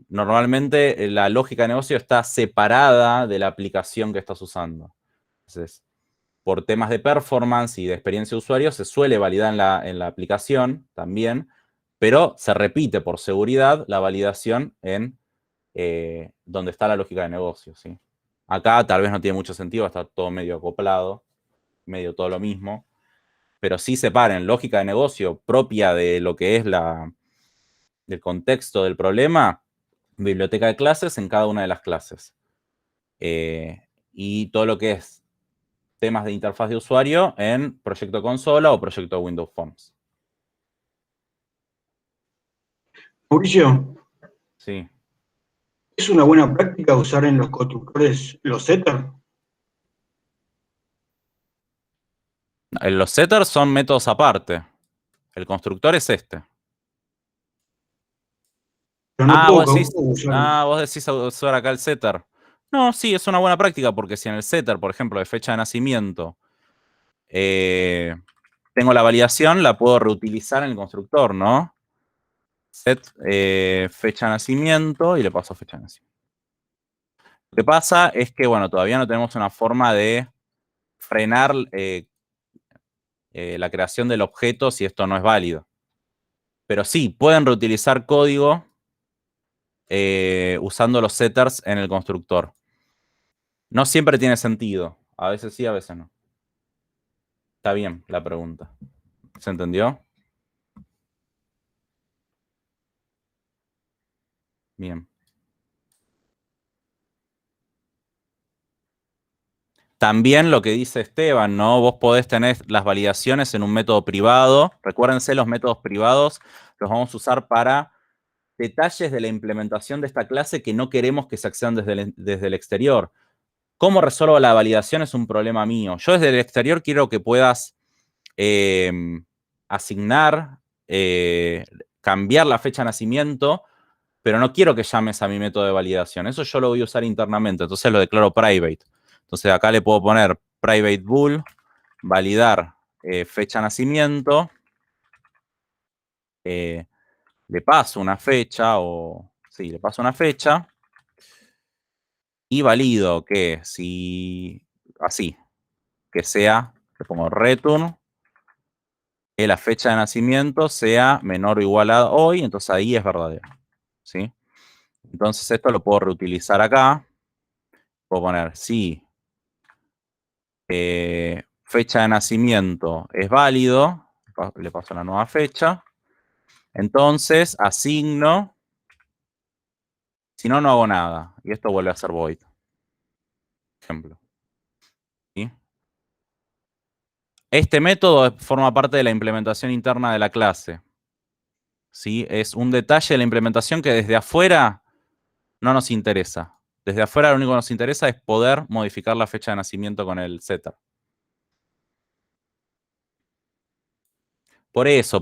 S1: Normalmente la lógica de negocio está separada de la aplicación que estás usando. Entonces, por temas de performance y de experiencia de usuario, se suele validar en la aplicación también, pero se repite por seguridad la validación en donde está la lógica de negocio, ¿sí? Acá tal vez no tiene mucho sentido, está todo medio acoplado, medio todo lo mismo, pero sí separen lógica de negocio propia de lo que es del contexto del problema, biblioteca de clases en cada una de las clases. Y todo lo que es temas de interfaz de usuario en proyecto consola o proyecto Windows Forms.
S9: Mauricio,
S1: Sí.
S9: ¿es una buena práctica usar en los constructores los setters?
S1: Los setters son métodos aparte. El constructor es este.
S9: Pero no puedo usar.
S1: Vos decís usar acá el setter. No, sí, es una buena práctica porque si en el setter, por ejemplo, de fecha de nacimiento, tengo la validación, la puedo reutilizar en el constructor, ¿no? Set fecha de nacimiento y le paso fecha de nacimiento. Lo que pasa es que, bueno, todavía no tenemos una forma de frenar la creación del objeto si esto no es válido. Pero sí, pueden reutilizar código usando los setters en el constructor. No siempre tiene sentido. A veces sí, a veces no. Está bien la pregunta. ¿Se entendió? Bien. También lo que dice Esteban, ¿no? Vos podés tener las validaciones en un método privado. Recuérdense, los métodos privados los vamos a usar para detalles de la implementación de esta clase que no queremos que se accedan desde el exterior. ¿Cómo resuelvo la validación? Es un problema mío. Yo desde el exterior quiero que puedas asignar, cambiar la fecha de nacimiento, pero no quiero que llames a mi método de validación. Eso yo lo voy a usar internamente, entonces lo declaro private. Entonces acá le puedo poner private bool, validar fecha de nacimiento, le paso una fecha, le paso una fecha, y valido que si, así, que sea, le pongo return, que la fecha de nacimiento sea menor o igual a hoy, entonces ahí es verdadero, ¿sí? Entonces esto lo puedo reutilizar acá. Puedo poner si fecha de nacimiento es válido, le paso la nueva fecha. Entonces asigno, si no, no hago nada. Y esto vuelve a ser void. Ejemplo. ¿Sí? Este método forma parte de la implementación interna de la clase. ¿Sí? Es un detalle de la implementación que desde afuera no nos interesa. Desde afuera lo único que nos interesa es poder modificar la fecha de nacimiento con el setter. Por eso.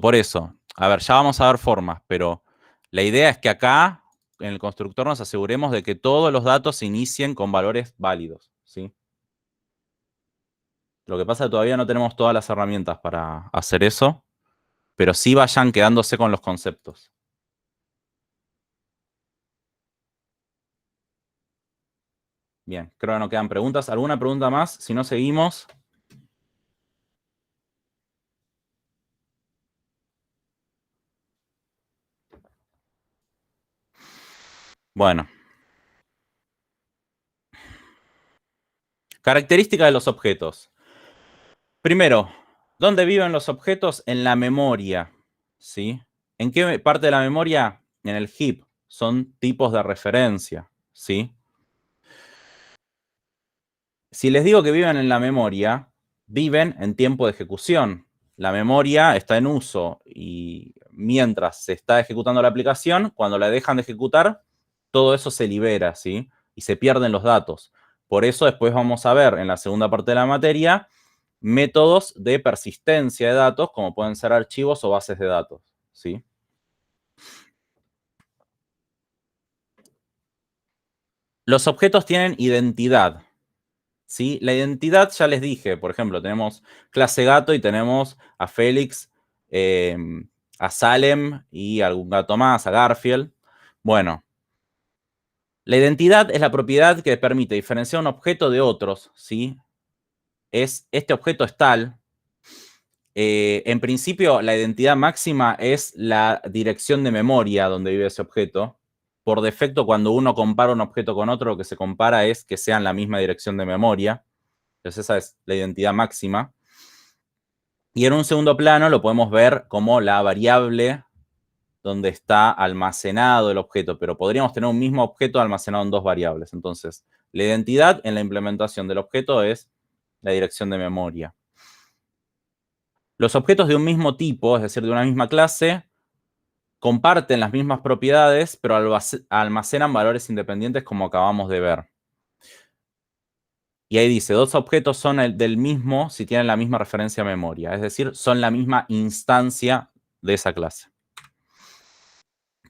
S1: A ver, ya vamos a ver formas, pero la idea es que acá, en el constructor, nos aseguremos de que todos los datos se inicien con valores válidos, ¿sí? Lo que pasa es que todavía no tenemos todas las herramientas para hacer eso, pero sí vayan quedándose con los conceptos. Bien, creo que no quedan preguntas. ¿Alguna pregunta más? Si no, seguimos. Bueno. Características de los objetos. Primero, ¿dónde viven los objetos? En la memoria, ¿sí? ¿En qué parte de la memoria? En el heap. Son tipos de referencia, ¿sí? Si les digo que viven en la memoria, viven en tiempo de ejecución. La memoria está en uso y mientras se está ejecutando la aplicación, cuando la dejan de ejecutar, todo eso se libera, ¿sí? Y se pierden los datos. Por eso después vamos a ver en la segunda parte de la materia métodos de persistencia de datos, como pueden ser archivos o bases de datos, ¿sí? Los objetos tienen identidad, ¿sí? La identidad, ya les dije, por ejemplo, tenemos clase gato y tenemos a Félix, a Salem y algún gato más, a Garfield. Bueno, la identidad es la propiedad que permite diferenciar un objeto de otros, ¿sí? Este objeto es tal. En principio, la identidad máxima es la dirección de memoria donde vive ese objeto. Por defecto, cuando uno compara un objeto con otro, lo que se compara es que sean la misma dirección de memoria. Entonces esa es la identidad máxima. Y en un segundo plano lo podemos ver como la variable donde está almacenado el objeto, pero podríamos tener un mismo objeto almacenado en dos variables. Entonces, la identidad en la implementación del objeto es la dirección de memoria. Los objetos de un mismo tipo, es decir, de una misma clase, comparten las mismas propiedades, pero almacenan valores independientes como acabamos de ver. Y ahí dice, dos objetos son del mismo si tienen la misma referencia a memoria, es decir, son la misma instancia de esa clase.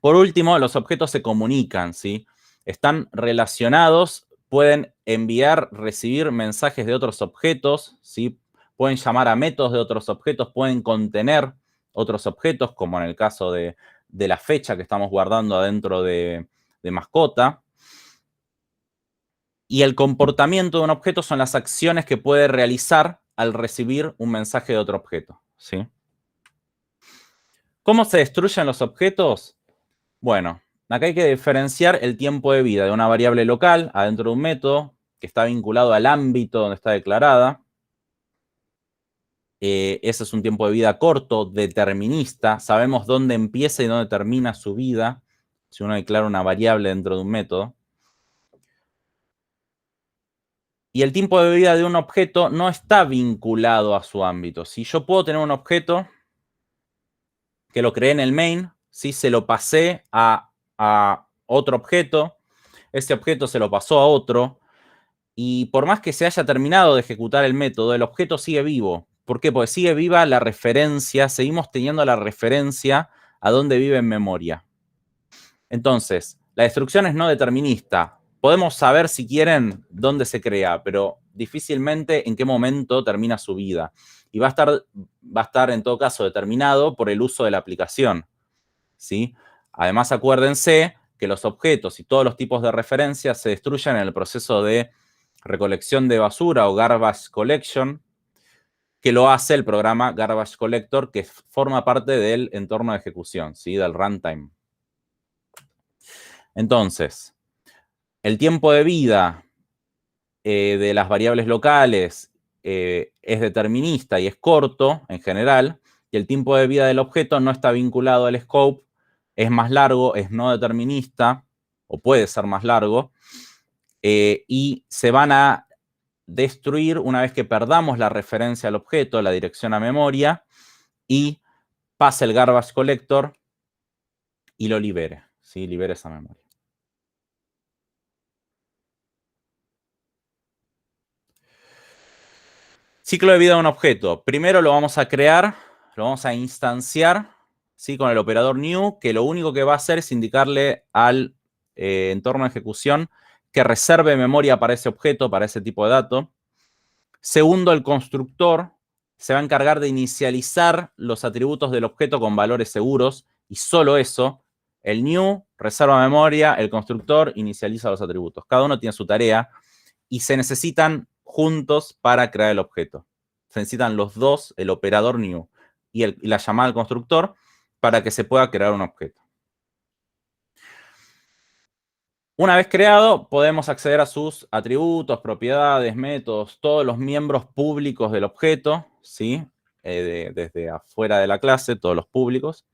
S1: Por último, los objetos se comunican, ¿sí? Están relacionados, pueden enviar, recibir mensajes de otros objetos, ¿sí? Pueden llamar a métodos de otros objetos, pueden contener otros objetos, como en el caso de la fecha que estamos guardando adentro de mascota. Y el comportamiento de un objeto son las acciones que puede realizar al recibir un mensaje de otro objeto, ¿sí? ¿Cómo se destruyen los objetos? Bueno, acá hay que diferenciar el tiempo de vida de una variable local adentro de un método que está vinculado al ámbito donde está declarada. Ese es un tiempo de vida corto, determinista. Sabemos dónde empieza y dónde termina su vida si uno declara una variable dentro de un método. Y el tiempo de vida de un objeto no está vinculado a su ámbito. Si yo puedo tener un objeto que lo creé en el main, ¿sí? Se lo pasé a otro objeto, ese objeto se lo pasó a otro, y por más que se haya terminado de ejecutar el método, el objeto sigue vivo. ¿Por qué? Porque sigue viva la referencia, seguimos teniendo la referencia a dónde vive en memoria. Entonces, la destrucción es no determinista. Podemos saber, si quieren, dónde se crea, pero difícilmente en qué momento termina su vida. Y va a estar en todo caso determinado por el uso de la aplicación, ¿sí? Además, acuérdense que los objetos y todos los tipos de referencias se destruyen en el proceso de recolección de basura o garbage collection, que lo hace el programa Garbage Collector, que forma parte del entorno de ejecución, ¿sí? Del runtime. Entonces, el tiempo de vida de las variables locales es determinista y es corto en general, y el tiempo de vida del objeto no está vinculado al scope, es más largo, es no determinista, o puede ser más largo, y se van a destruir una vez que perdamos la referencia al objeto, la dirección a memoria, y pase el garbage collector y lo libere, ¿sí? Libere esa memoria. Ciclo de vida de un objeto. Primero lo vamos a crear, lo vamos a instanciar, ¿sí? Con el operador new, que lo único que va a hacer es indicarle al entorno de ejecución que reserve memoria para ese objeto, para ese tipo de dato. Segundo, el constructor se va a encargar de inicializar los atributos del objeto con valores seguros, y solo eso. El new reserva memoria, el constructor inicializa los atributos. Cada uno tiene su tarea y se necesitan juntos para crear el objeto. Se necesitan los dos, el operador new y la llamada al constructor, para que se pueda crear un objeto. Una vez creado, podemos acceder a sus atributos, propiedades, métodos, todos los miembros públicos del objeto, ¿sí? Desde afuera de la clase, todos los públicos.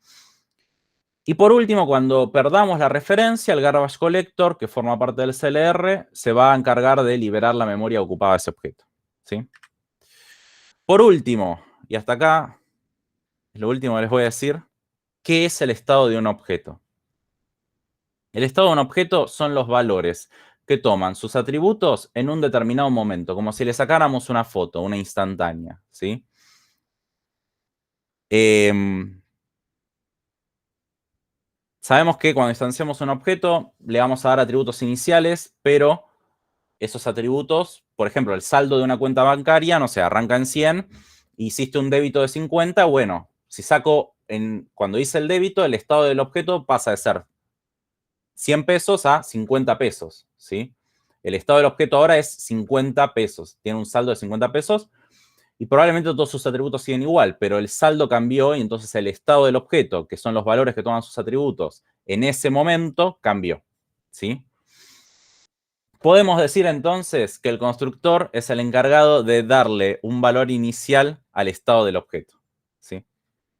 S1: Y por último, cuando perdamos la referencia, el garbage collector, que forma parte del CLR, se va a encargar de liberar la memoria ocupada de ese objeto, ¿sí? Por último, y hasta acá, es lo último que les voy a decir, ¿qué es el estado de un objeto? El estado de un objeto son los valores que toman sus atributos en un determinado momento, como si le sacáramos una foto, una instantánea, ¿sí? Sabemos que cuando instanciamos un objeto le vamos a dar atributos iniciales, pero esos atributos, por ejemplo, el saldo de una cuenta bancaria, no sé, arranca en 100, hiciste un débito de 50, bueno, si saco, cuando hice el débito, el estado del objeto pasa de ser 100 pesos a 50 pesos, ¿sí? El estado del objeto ahora es 50 pesos, tiene un saldo de 50 pesos, y probablemente todos sus atributos siguen igual, pero el saldo cambió y entonces el estado del objeto, que son los valores que toman sus atributos, en ese momento cambió, ¿sí? Podemos decir entonces que el constructor es el encargado de darle un valor inicial al estado del objeto, ¿sí?